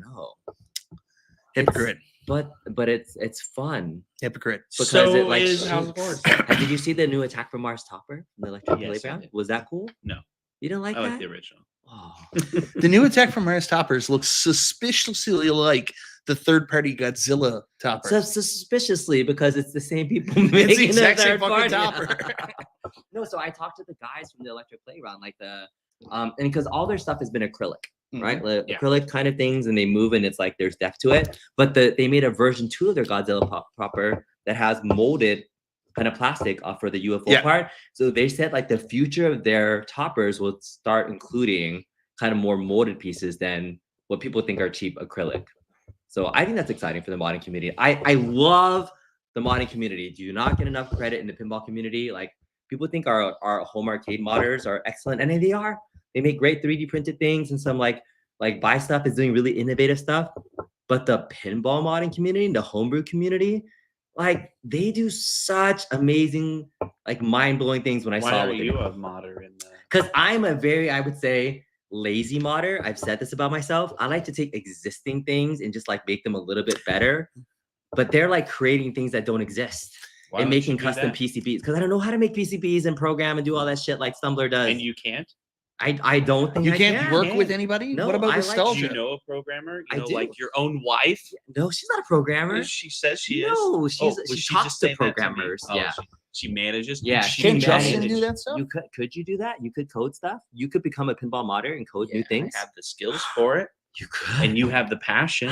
Hypocrite. But it's fun Hypocrite. because so it like. is House of Horrors. Did you see the new Attack from Mars topper from the Electric Yes, I Playground? did. Was that cool? No. You didn't like I that? like the original. Oh. The new Attack from Mars toppers look suspiciously like the third-party Godzilla toppers. So suspiciously because it's the same people It's making the exact same third fucking party. topper. No, so I talked to the guys from the Electric Playground, like and because all their stuff has been acrylic, right? Like, Yeah. acrylic kind of things, and they move, and it's like there's depth to it. But they made a version 2 of their Godzilla popper that has molded kind of plastic for the UFO Yeah. part. So they said like the future of their toppers will start including kind of more molded pieces than what people think are cheap acrylic. So I think that's exciting for the modding community. I love the modding community. Do not get enough credit in the pinball community. Like people think our home arcade modders are excellent, and they are. They make great 3D printed things, and some like buy stuff is doing really innovative stuff. But the pinball modding community, the homebrew community, like they do such amazing, like mind-blowing things when I Why saw are what they you do. a modder in the Because I'm a very, I would say, lazy modder. I've said this about myself. I like to take existing things and just like make them a little bit better. But they're like creating things that don't exist Why and don't you making do custom that? PCBs. Because I don't know how to make PCBs and program and do all that shit like Stumbler does. And you can't? I don't think You I can't can. work with anybody? No, what about I like- Do nostalgia? you know a programmer? I You know, do. like your own wife? No, she's not a programmer. She says she is. No, she's Oh, was she she talks just to saying that me? programmers. Oh, Yeah. She manages. Yeah, She Can she Justin manages. do that stuff? You could you do that? You could code stuff. You could become a pinball modder and code new things. I have the skills for it, You could. and you have the passion.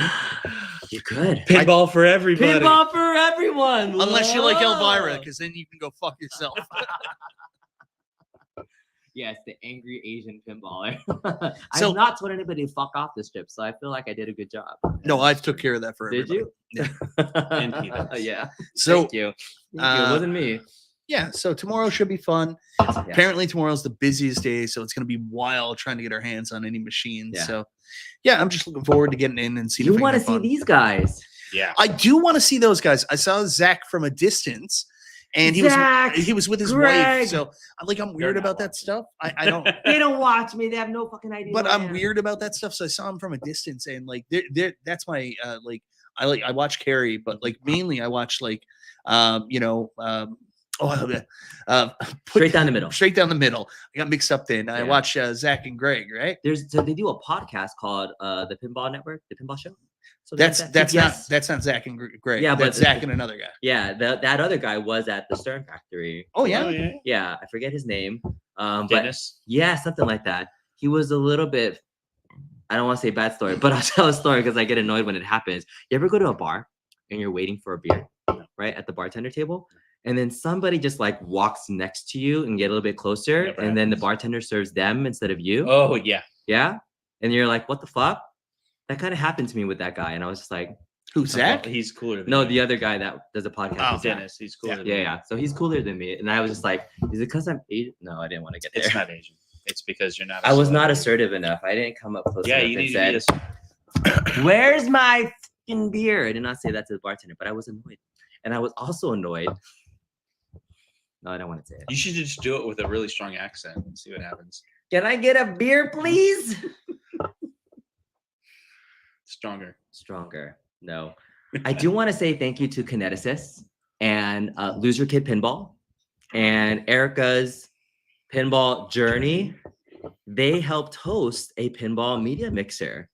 You could. Pinball for everybody. Pinball for everyone. Unless you like Elvira, Love. because then you can go fuck yourself. Yes, the angry Asian pinballer. So- I've not told anybody to fuck off this trip, so I feel like I did a good job. No, I've took care of that for Did everybody. you? Yeah. And Peanuts. Yeah. So Thank you. Thank you. It wasn't me. yeah, so tomorrow should be fun. Apparently tomorrow's the busiest day, so it's going to be wild trying to get our hands on any machines. Yeah. So, yeah, I'm just looking forward to getting in and seeing. You if want to want see these guys? Yeah. I do want to see those guys. I saw Zach from a distance, and Zach, he was with his Greg. wife. So I'm weird about that stuff. I don't. They don't watch me. They have no fucking idea. But who I I'm am. weird about that stuff. So I saw him from a distance, and like they're that's my I watch Carrie, but like mainly I watch like Straight down the middle. Straight down the middle. I got mixed up then. I Yeah. watch Zach and Greg, right? So they do a podcast called the Pinball Network, the Pinball Show. So That's yes. not Zach and Greg. Yeah, that's but Zach and another guy. Yeah, that other guy was at the Stern Factory. Oh yeah. Yeah, I forget his name. But Dennis. yeah, something like that. He was a little bit. I don't want to say bad story, but I'll tell a story because I get annoyed when it happens. You ever go to a bar and you're waiting for a beer, right, at the bartender table, and then somebody just like walks next to you and get a little bit closer, Never and then the happens. bartender serves them instead of you. Oh yeah. Yeah, and you're like, what the fuck? That kind of happened to me with that guy, and I was just like, Who's Zach? He's cooler than no, me. the other guy that does a podcast. Oh, with Zach. Dennis. He's cooler. than Yeah, me. yeah. So he's cooler than me, and I was just like, is it because I'm Asian? No, I didn't want to get there. It's not Asian. It's because you're not. I was not celebrity. assertive enough. I didn't come up close Yeah, enough you and need said, to be. "Where's my fucking beer?" I did not say that to the bartender, but I was annoyed, and I was also annoyed. No, I don't want to say it. You should just do it with a really strong accent and see what happens. Can I get a beer, please? Stronger. Stronger. No. I do want to say thank you to Kineticus and Loser Kid Pinball and Erica's Pinball Journey. They helped host a pinball media mixer.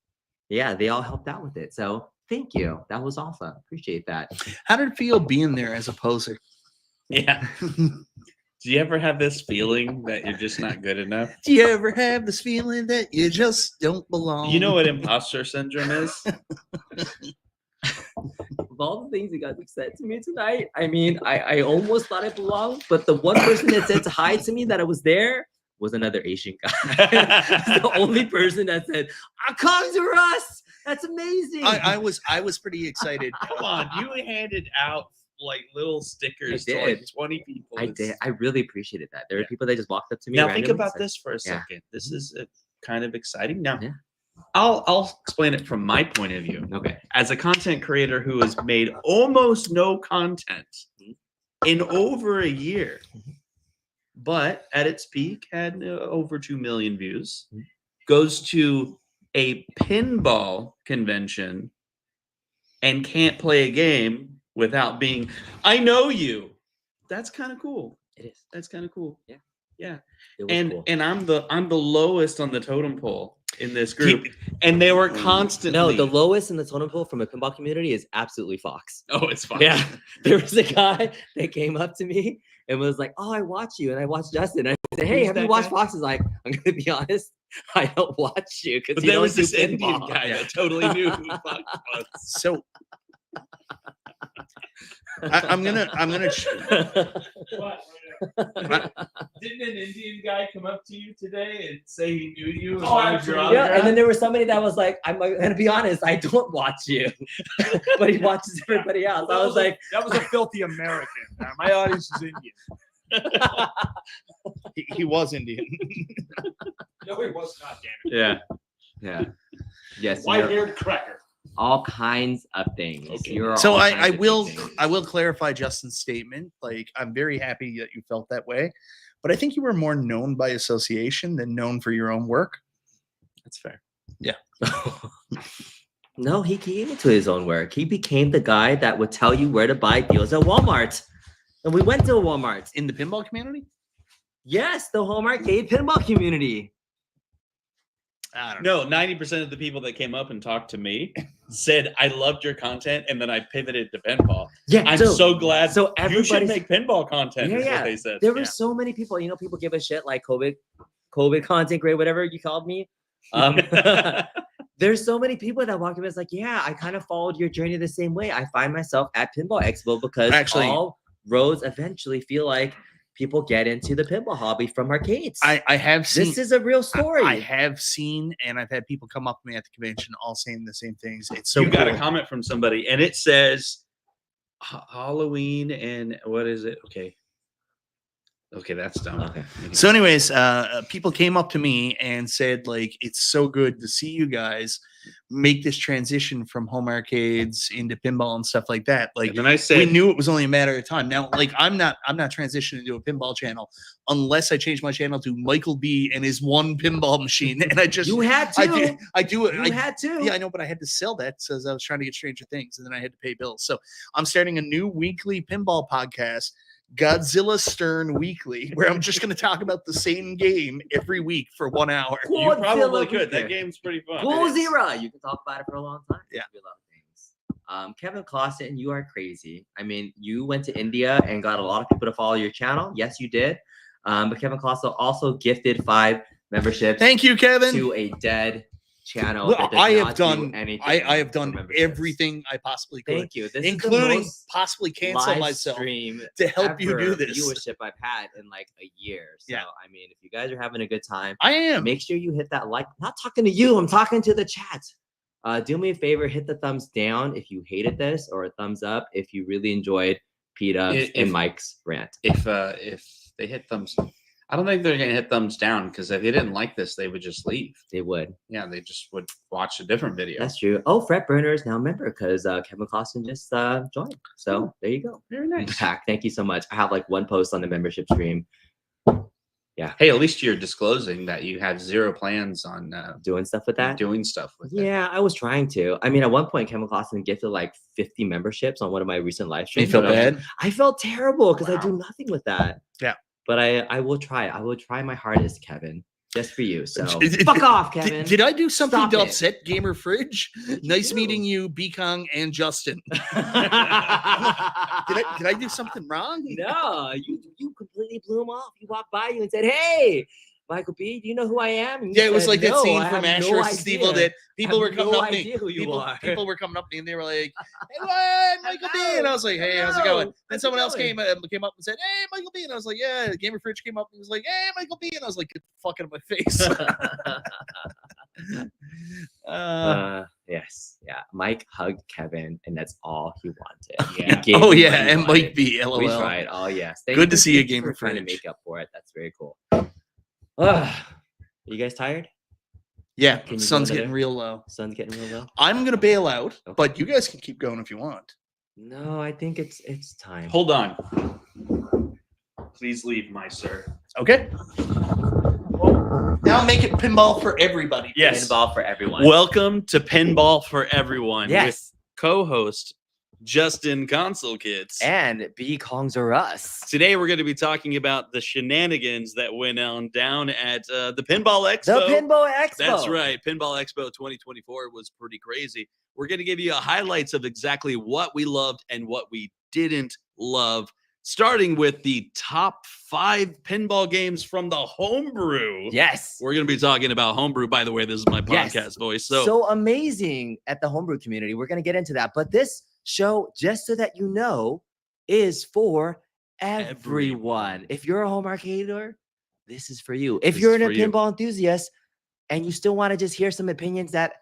Yeah, they all helped out with it. So thank you. That was awesome. Appreciate that. How did it feel being there as a poser? Yeah. Do you ever have this feeling that you're just not good enough? Do you ever have this feeling that you just don't belong? You know what imposter syndrome is? Of all the things you guys have said to me tonight, I mean, I almost thought I belonged, but the one person that said hi to me that I was there was another Asian guy. The only person that said, "Come to us." That's amazing. I was pretty excited. Come on, you handed out like little stickers I to like did. 20 people. I did. I really appreciated that. There were people that just walked up to me. Now think randomly about said- this for a Yeah. second. This is kind of exciting. Now, Yeah. I'll explain it from my point of view. Okay. As a content creator who has made almost no content in over a year, but at its peak had over 2 million views, goes to a pinball convention and can't play a game without being, I know you. That's kind of cool. It is. That's kind of cool. Yeah. Yeah. It was And cool. and I'm the lowest on the totem pole in this group. And they were constantly No, the lowest in the totem pole from a pinball community is absolutely Fox. Oh, it's fine. Yeah, there was a guy that came up to me and was like, "Oh, I watch you," and I watched Justin. I said, "Hey, Who's have you that watched guy? Fox?" He's like, "I'm gonna be honest, I don't watch you because But there was this Indian guy that totally knew who Fox was. So I'm gonna Didn't an Indian guy come up to you today and say he knew you? And Oh, wanted your yeah, autograph? and then there was somebody that was like, "I'm gonna be honest, I don't watch you," but he watches everybody else. I was like, that was a filthy American. My audience is Indian. he was Indian. No, he was not, damn it. Yeah. "Yeah, yes, White-haired cracker. all kinds of things." Okay. You're So all I kinds of will things. clarify Justin's statement. Like, I'm very happy that you felt that way, but I think you were more known by association than known for your own work. That's fair. No, he came into his own work. He became the guy that would tell you where to buy deals at Walmart. And we went to Walmart. In the pinball community? Yes, the home arcade pinball community. I don't know. No, 90% of the people that came up and talked to me said, I loved your content, and then I pivoted to pinball. Yeah, I'm so glad. So You should everybody make pinball content, is what they said. There were so many people, people give a shit like COVID content grade, whatever you called me. There's so many people that walk up and it's like, yeah, I kind of followed your journey the same way. I find myself at Pinball Expo because Actually- all roads eventually feel like people get into the pinball hobby from arcades. I have seen. This is a real story. I have seen, and I've had people come up to me at the convention all saying the same things. It's so You got cool. a comment from somebody, and it says Halloween and what is it? Okay. Okay, that's dumb. Okay. So, anyways, people came up to me and said, like, it's so good to see you guys make this transition from home arcades into pinball and stuff like that. Like, And then I we said, knew it was only a matter of time. Now, like, I'm not transitioning to a pinball channel unless I change my channel to Michael B and his one pinball machine. And I just You had to. I do it. You had to. Yeah, I know, but I had to sell that because I was trying to get Stranger Things, and then I had to pay bills. So I'm starting a new weekly pinball podcast, Godzilla Stern Weekly, where I'm just going to talk about the same game every week for 1 hour. you probably Godzilla could. That Weekend. game's pretty fun. Gozira. You can talk about it for a long time. Yeah. Do a lot of things. Kevin Clausen, you are crazy. I mean, you went to India and got a lot of people to follow your channel. Yes, you did. But Kevin Clausen also gifted 5 memberships Thank you, Kevin. to a dead channel. Look, that does I have not do done anything I have for done memberships. everything I possibly could, Thank you. This including is the most possibly cancel live myself stream to help you do ever this. viewership I've had in like a year. So Yeah. I mean, if you guys are having a good time, I am. make sure you hit that like. I'm not talking to you. I'm talking to the chat. Do me a favor, hit the thumbs down if you hated this, or a thumbs up if you really enjoyed Pete If- and Mike's rant. If they hit thumbs, I don't think they're gonna hit thumbs down because if they didn't like this, they would just leave. They would. Yeah, they just would watch a different video. That's true. Oh, Fred Burner is now a member because Kevin Clausen just joined. So there you go. Very nice. Back. Thank you so much. I have like one post on the membership stream. Hey, at least you're disclosing that you have 0 plans on Doing stuff with that. doing stuff with it. Yeah, I was trying to. I mean, at one point, Kevin Clausen gifted like 50 memberships on one of my recent live You streams. feel but I was- bad? I felt terrible because I Wow. do nothing with that. Yeah. But I will try. I will try my hardest, Kevin, just for you. So Did- fuck off, Did, Kevin. did I do something Stop to it. upset Gamer Fridge? Nice do? meeting you, Bekong and Justin. Did I do something wrong? No, you completely blew him off. He walked by you and said, "Hey, Michael B, do you know who I am?" And you Yeah, it was said, like that "No, scene I from have Ash no vs. Evil idea. that people I were have coming no up to me. idea who you are." People were coming up to me and they were like, "Hey, what, Michael B?" And I was like, "Hey, how's it going?" Then How's it someone else going? came up and said, "Hey, Michael B," and I was like, "Yeah." Gamer Fridge came up and was like, "Hey, Michael B," and I was like, "Get the fuck out of my face." Yes, yeah. Mike hugged Kevin, and that's all he wanted. He Yeah. gave Oh him yeah, what he and wanted. Mike B. We LOL. tried. Oh yes. Thank Good to see you, thank Gamer for trying to Fridge. make up for it. That's very cool. Are you guys tired? Yeah, Can you the go sun's another- getting real low. Sun's getting real low. I'm gonna bail out, Okay. but you guys can keep going if you want. No, I think it's time. Hold on. Please leave, my sir. Okay. Now make it pinball for everybody. Yes. Pinball for everyone. Welcome to Pinball for Everyone with yes. co-host Justin Console Kids. And B Kongs are us. Today we're going to be talking about the shenanigans that went on down at the Pinball Expo. The Pinball Expo. That's right. Pinball Expo 2024 was pretty crazy. We're going to give you highlights of exactly what we loved and what we didn't love, starting with the top 5 pinball games from the homebrew. Yes. We're going to be talking about homebrew. By the way, this is my Yes. podcast voice. So amazing at the homebrew community. We're going to get into that. But this show, just so that you know, is for everyone. If you're a home arcader, this is for you. If This you're is a for you. pinball enthusiast and you still want to just hear some opinions that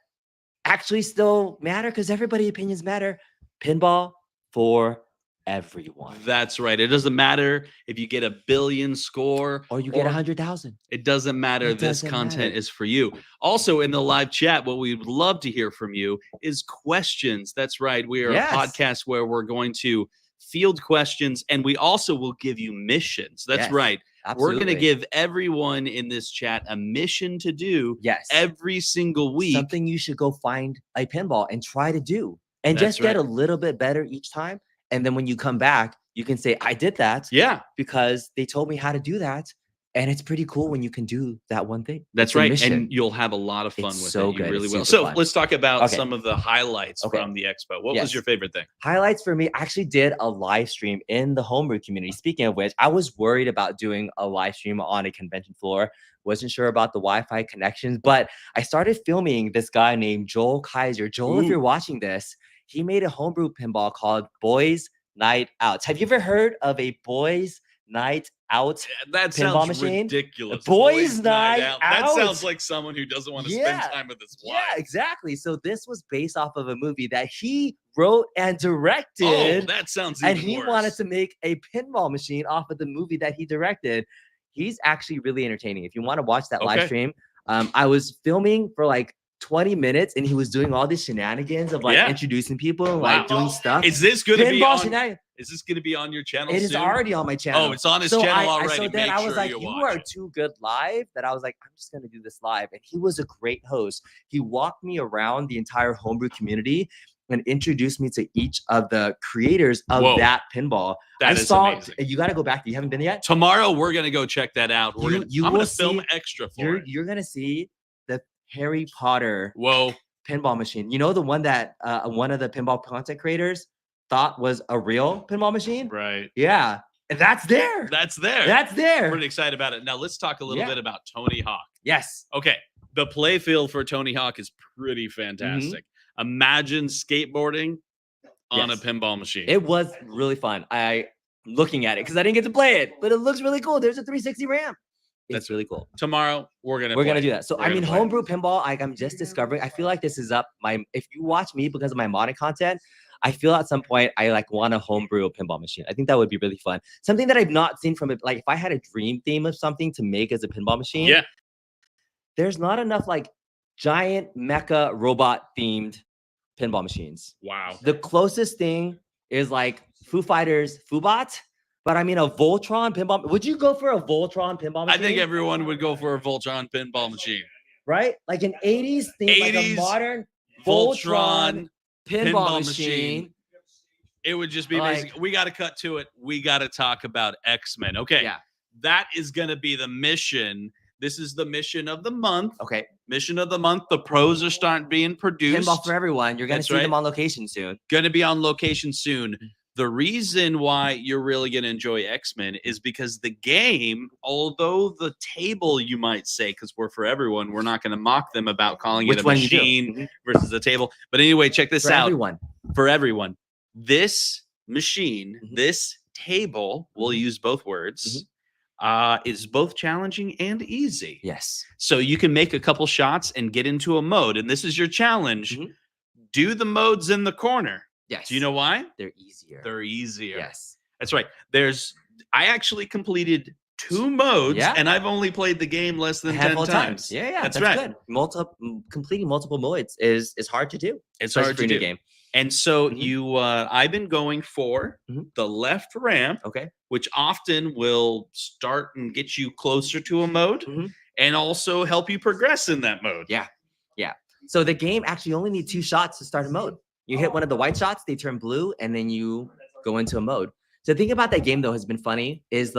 actually still matter, because everybody's opinions matter, pinball for everyone. that's right. It doesn't matter if you get a billion score Or you get 100,000. It doesn't matter. It This doesn't content matter. is for you. Also, in the live chat, what we would love to hear from you is questions. That's right. We are Yes. a podcast where we're going to field questions and we also will give you missions. That's Yes, right. We're going to Absolutely. give everyone in this chat a mission to do yes. every single week. Something you should go find a pinball and try to do, and That's just get a right. little bit better each time. And then when you come back, you can say, I did that Yeah, because they told me how to do that. And it's pretty cool when you can do that one thing. that's It's a right. mission. And you'll have a lot of fun It's with so it. You good. really It's will. super So fun. let's talk about Okay. some of the highlights Okay. from the expo. What Yes. was your favorite thing? Highlights for me, I actually did a live stream in the homebrew community. Speaking of which, I was worried about doing a live stream on a convention floor. Wasn't sure about the Wi-Fi connections, but I started filming this guy named Joel Kaiser. Joel, if Ooh. you're watching this, he made a homebrew pinball called Boys Night Out. Have you ever heard of a Boys Night out. That pinball sounds machine. ridiculous. Boys' night That sounds out. like someone who doesn't want to Yeah. spend time with his wife. Yeah, exactly. So this was based off of a movie that he wrote and directed. Oh, that sounds even and he worse. wanted to make a pinball machine off of the movie that he directed. He's actually really entertaining. If you want to watch that live Okay. stream, I was filming for like 20 minutes and he was doing all these shenanigans of like Yeah. introducing people and Wow. like doing stuff. Is this going to be Pinball on? shenanigans. Is this going to be on your channel? It is soon? already on my channel. Oh, it's on his So channel I- already. So then Make I was sure like, you you watch are it. too good live that I was like, I'm just going to do this live. And he was a great host. He walked me around the entire homebrew community and introduced me to each of the creators of Whoa. that pinball. That I is saw, amazing. you got to go back. You haven't been yet? Tomorrow we're gonna go check that out. We're You- gonna, you I'm gonna will film see- extra for it. You're going to see the Harry Potter Whoa. pinball machine. You know, the one that one of the pinball content creators thought was a real pinball machine? Right. Yeah. And that's there. That's there. That's there. Pretty excited about it. Now let's talk a little Yeah. bit about Tony Hawk. Yes. Okay. The play field for Tony Hawk is pretty fantastic. Imagine skateboarding on Yes. a pinball machine. It was really fun. Looking at it because I didn't get to play it, but it looks really cool. There's a 360 ramp. It's really cool. Tomorrow we're gonna do that. So We're I gonna mean, play. homebrew pinball. I'm just discovering. I feel like this is up my. If you watch me because of my modding content, I feel at some point I like want a homebrew a pinball machine. I think that would be really fun. Something that I've not seen from it. Like if I had a dream theme of something to make as a pinball machine. Yeah. There's not enough like giant mecha robot themed pinball machines. Wow. The closest thing is like Foo Fighters Foobot, but I mean a Voltron pinball. Would you go for a Voltron pinball I machine? think everyone would go for a Voltron pinball machine. right? Like an 80s theme, like a 80s modern Voltron pinball machine. It would just be Like- amazing. We got to cut to it. We got to talk about X-Men. Okay. Yeah. That is going to be the mission. This is the mission of the month. Okay. Mission of the month. The pros are starting being produced. Pinball for everyone. You're gonna That's see them right. on location soon. Going to be on location soon. The reason why you're really going to enjoy X-Men is because the game, although the table, you might say, because we're for everyone, we're not going to mock them about calling Which it a one you do? machine versus a table. But anyway, check this For out. everyone. For everyone. This machine, Mhm. this table, we'll use both words, is both challenging and easy. Yes. So you can make a couple shots and get into a mode. And this is your challenge. Mhm. Do the modes in the corner. Yes. Do you know why? They're easier? They're easier. Yes. That's right. I actually completed 2 modes Yeah. and I've only played the game less A than 10 handful of times. Yeah, That's that's right. good. Completing multiple modes is hard to do. It's especially hard for to a new do. game. And so Mhm. I've been going for Mhm. the left ramp, Okay. which often will start and get you closer to a mode Mhm. and also help you progress in that mode. Yeah. So the game actually only needs 2 shots to start a mode. You hit one of the white shots, they turn blue, and then you go into a mode. So the thing about that game though has been funny is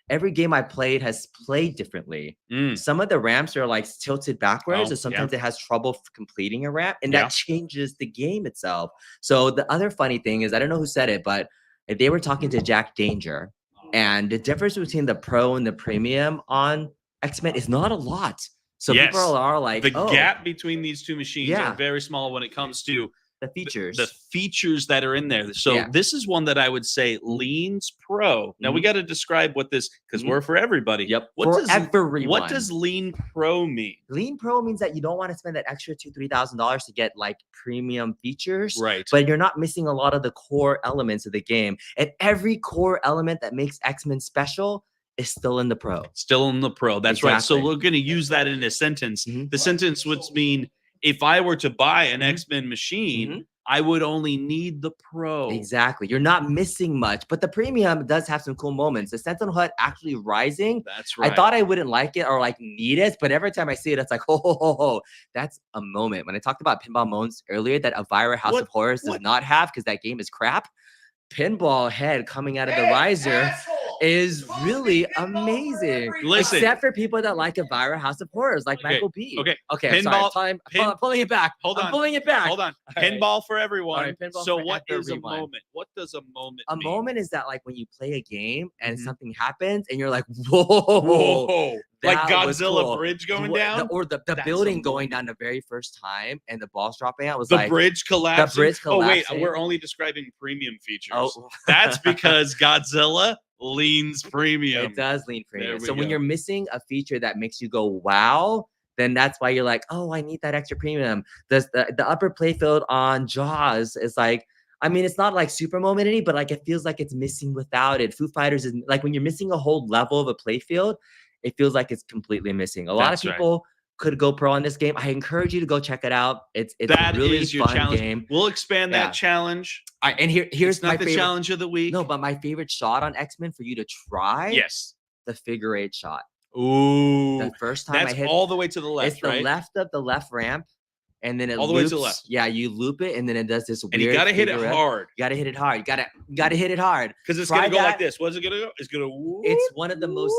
every game I played has played differently. Mm. Some of the ramps are like tilted backwards, Oh, and sometimes it has trouble completing a ramp, and Yeah. that changes the game itself. So the other funny thing is, I don't know who said it, but they were talking to Jack Danger, and the difference between the pro and the premium on X-Men is not a lot. So Yes. people are like, The oh, gap between these 2 machines Yeah. are very small when it comes to the features. the features that are in there. So Yeah. this is one that I would say leans pro. Now we got to describe what this, because Mhm. we're for everybody. Yep. What For does everyone. what does lean pro mean? Lean Pro means that you don't want to spend that extra $2,000-$3,000 to get like premium features, Right. but you're not missing a lot of the core elements of the game. And every core element that makes X-Men special is still in the Pro. Still in the pro. That's right. So Exactly. we're going to use that in a sentence. Mhm. The sentence would mean if I were to buy an Mhm. X-Men machine, Mhm. I would only need the pro. Exactly. You're not missing much, but the premium does have some cool moments. The Sentinel Hut actually rising. That's right. I thought I wouldn't like it or like need it, but every time I see it, it's like, ho, that's a moment. When I talked about pinball modes earlier that Elvira House What- of Horrors does what- not have because that game is crap, pinball head coming out of the riser is really amazing. Listen. Except for people that like Elvira House of Horrors, like Okay, Michael B. okay. Okay, I'm sorry. Pinball- I'm pulling it back. Hold I'm on. pulling it back. Hold on. All right. Pinball for everyone. All right, pinball So for what is everyone. a moment? What does a moment A mean? moment is that like when you play a game and Mhm. something happens and you're like, whoa, Whoa. Like that was Godzilla cool. bridge going Wha- down? or the That's building a going moment. down the very first time and the balls dropping out was The like bridge collapsing. bridge Oh wait, collapsing. we're only describing premium features. oh That's because Godzilla leans premium. It does lean There premium. we So when go. you're missing a feature that makes you go wow, then that's why you're like, oh, I need that extra premium. The upper playfield on Jaws is like, I mean, it's not like super momenty, but like it feels like it's missing without it. Foo Fighters is like when you're missing a whole level of a playfield, it feels like it's completely missing. A lot of That's right. people could go pro on this game. I encourage you to go check it out. It's That a really is your fun challenge. game. We'll expand Yeah. that challenge. All right, and here's It's not my the favorite challenge of the week. No, but my favorite shot on X-Men for you to try. Yes. The figure 8 shot. Ooh. The first time That's I hit all the way to the left, it's the right? left of the left ramp, and then it All the loops. way to the left. Yeah, you loop it, and then it does this weird. And you gotta hit it figure eight. hard. You gotta hit it hard. You gotta hit it hard. Because it's Try gonna go like that. this. What's it gonna go? It's gonna whoop. It's one of the most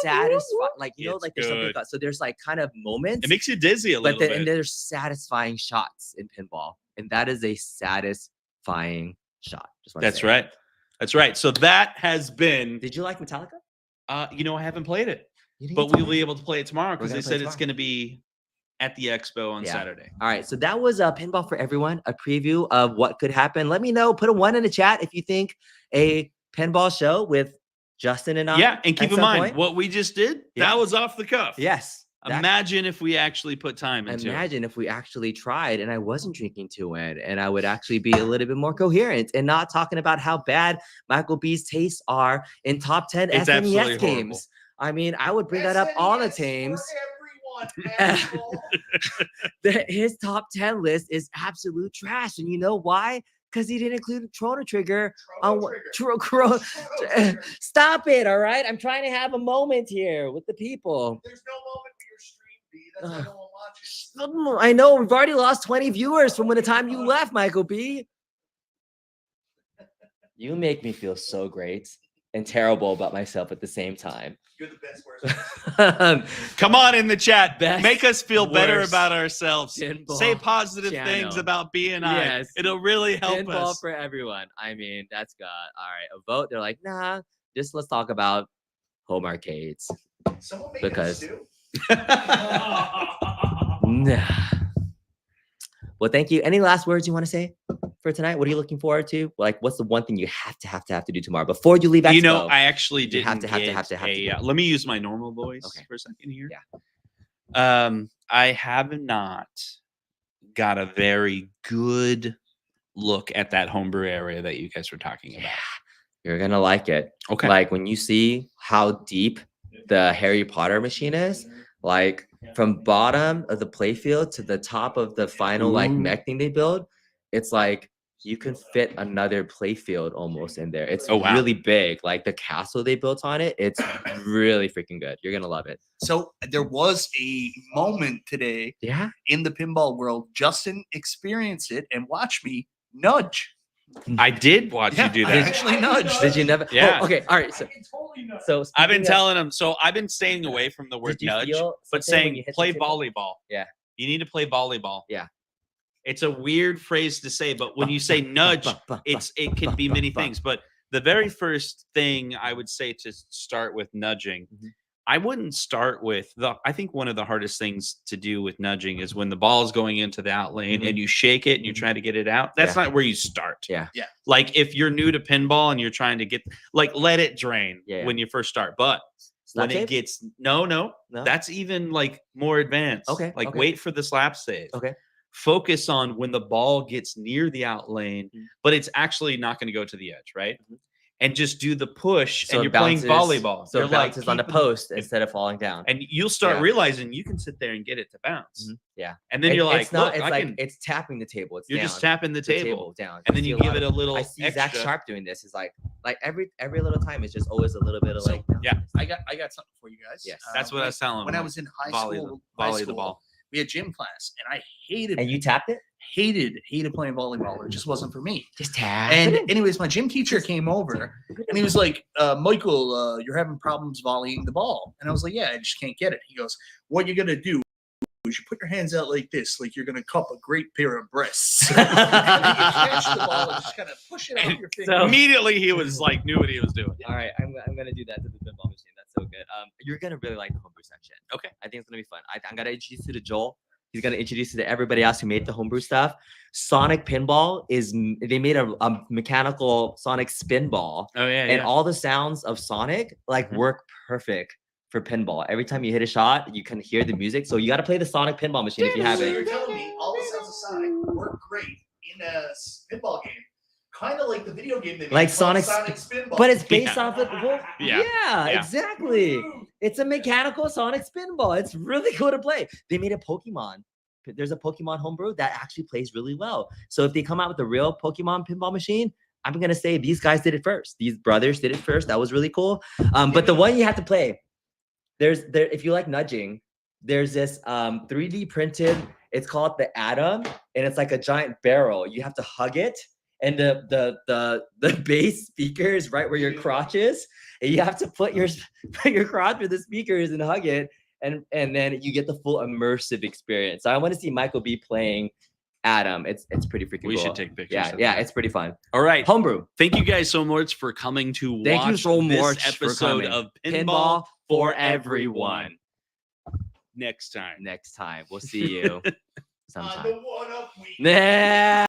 satisfying. Like you know, It's like there's something. good. So there's like kind of moments. It makes you dizzy a but little then, bit. and there's satisfying shots in pinball, and that is a satisfying shot. Just wanna That's say. right. That's right. So that has been. Did you like Metallica? You know, I haven't played it, You didn't but get we to will be able to play it tomorrow because gonna they play said it's tomorrow. going to be at the expo on Yeah. Saturday. All right, so that was Pinball for Everyone, a preview of what could happen. Let me know, put a 1 in the chat if you think a pinball show with Justin and I. Yeah, and keep at in some mind point- what we just did. Yeah. That was off the cuff. Yes. that- Imagine if we actually put time into it. Imagine if we actually tried and I wasn't drinking to win and I would actually be a little bit more coherent and not talking about how bad Michael B's tastes are in top 10 It's SNES absolutely games. I mean, I would bring that up all the times. His top 10 list is absolute trash. And you know why? Because he didn't include Chrono Trigger. Stop it, all right? I'm trying to have a moment here with the people. There's no moment for your stream, B. That's why no one watches. I know we've already lost 20 viewers from when the time you left, Michael B. You make me feel so great and terrible about myself at the same time. You're the best worst. Come on in the chat. Best, Make us feel better worst about ourselves. pinball Say positive channel. things about B and I. Yes. It'll really help Pinball us. for everyone. I mean, that's good. All right, a vote. They're like, nah, just let's talk about home arcades. Someone make Because- us too. Nah. Well, thank you. Any last words you want to say for tonight? What are you looking forward to? Like, what's the one thing you have to do tomorrow before you leave Expo? You know, I actually You didn't have to get have to. let me use my normal voice Okay. for a second here. Yeah. I have not got a very good look at that homebrew area that you guys were talking about. You're gonna like it. Okay. Like when you see how deep the Harry Potter machine is, like from bottom of the playfield to the top of the final like Ooh. mech thing they build, it's like you can fit another playfield almost in there. It's Oh, wow. really big. Like the castle they built on it, it's really freaking good. You're gonna love it. So there was a moment today Yeah. in the pinball world. Justin experienced it and watched me nudge. I did watch you do I that. actually nudged. Did you never? Yeah. Oh, okay. All right. So I've been speaking of- telling him. So I've been staying away from the word Did you nudge, feel but something when saying you hit the play table? volleyball. Yeah. You need to play volleyball. Yeah. It's a weird phrase to say, but when you say nudge, it can be many things. But the very first thing I would say to start with nudging, Mhm. I wouldn't start with I think one of the hardest things to do with nudging is when the ball is going into the out lane Mhm. and you shake it and you're Mhm. trying to get it out. That's Yeah. not where you start. Yeah. Yeah. Like if you're new to pinball and you're trying to get let it drain Yeah. when you first start. But Slap when it save? gets no, that's even like more advanced. Okay, Like okay. wait for the slap save. Okay. Focus on when the ball gets near the out lane, Mhm. but it's actually not going to go to the edge, right? Mhm. And just do the push, So and it you're playing bounces- volleyball. So You're it bounces on the keeping- post instead of falling down. and you'll start Yeah. realizing you can sit there and get it to bounce. Mhm. Yeah. And then you're like, it's not. look, It's I like can. it's tapping the table. It's You're down. just tapping the The table, down. and then see you a give lot it a of- little I see Zach extra. Sharp doing this. Is like every little time. It's just always a little bit of So, like. yeah. I got something for you guys. Yes. That's what I was telling when him. I was in high volley school. the, high volley the school, ball. We had gym class, and I hated And you tapped it. hated playing volleyball. It just wasn't for me. Just tap. And it. anyways, my gym teacher came over and he was like, Michael, you're having problems volleying the ball. And I was like, yeah, I just can't get it. He goes, what you're gonna do is you put your hands out like this, like you're gonna cup a great pair of breasts. And you catch the ball and just kind of push it off your finger. So- Immediately, he was like, knew what he was doing. All right, I'm gonna do that to the pinball machine. That's so good. You're gonna really like the homebrew section. Okay. I think it's gonna be fun. I'm gonna introduce you to Joel. He's gonna introduce you to everybody else who made the homebrew stuff. Sonic Pinball they made a mechanical Sonic spin ball, Oh yeah, and all the sounds of Sonic like work perfect for pinball. Every time you hit a shot, you can hear the music. So you got to play the Sonic Pinball machine if you So haven't. you're telling me all the sounds of Sonic work great in a pinball game, kind of like the video game they made Like called Sonic Spinball. But it's based off of Yeah. yeah, exactly. It's a mechanical Sonic spinball. It's really cool to play. They made a Pokemon. There's a Pokemon homebrew that actually plays really well. So if they come out with a real Pokemon pinball machine, I'm gonna say these guys did it first. These brothers did it first. That was really cool. But the one you have to play, if you like nudging, there's this 3D printed. It's called the Atom, and it's like a giant barrel. You have to hug it, and the bass speaker is right where your crotch is, and you have to put your crotch where the speaker is and hug it, and then you get the full immersive experience. So I want to see Michael B playing Atom. It's pretty freaking We cool. should take pictures. Yeah, of yeah, that. it's pretty fun. All right. Homebrew. Thank you guys so much for coming to Thank you watch so this much for episode coming. of Pinball for everyone. Next time. Next time. We'll see you On sometime. the one-up week. Nah.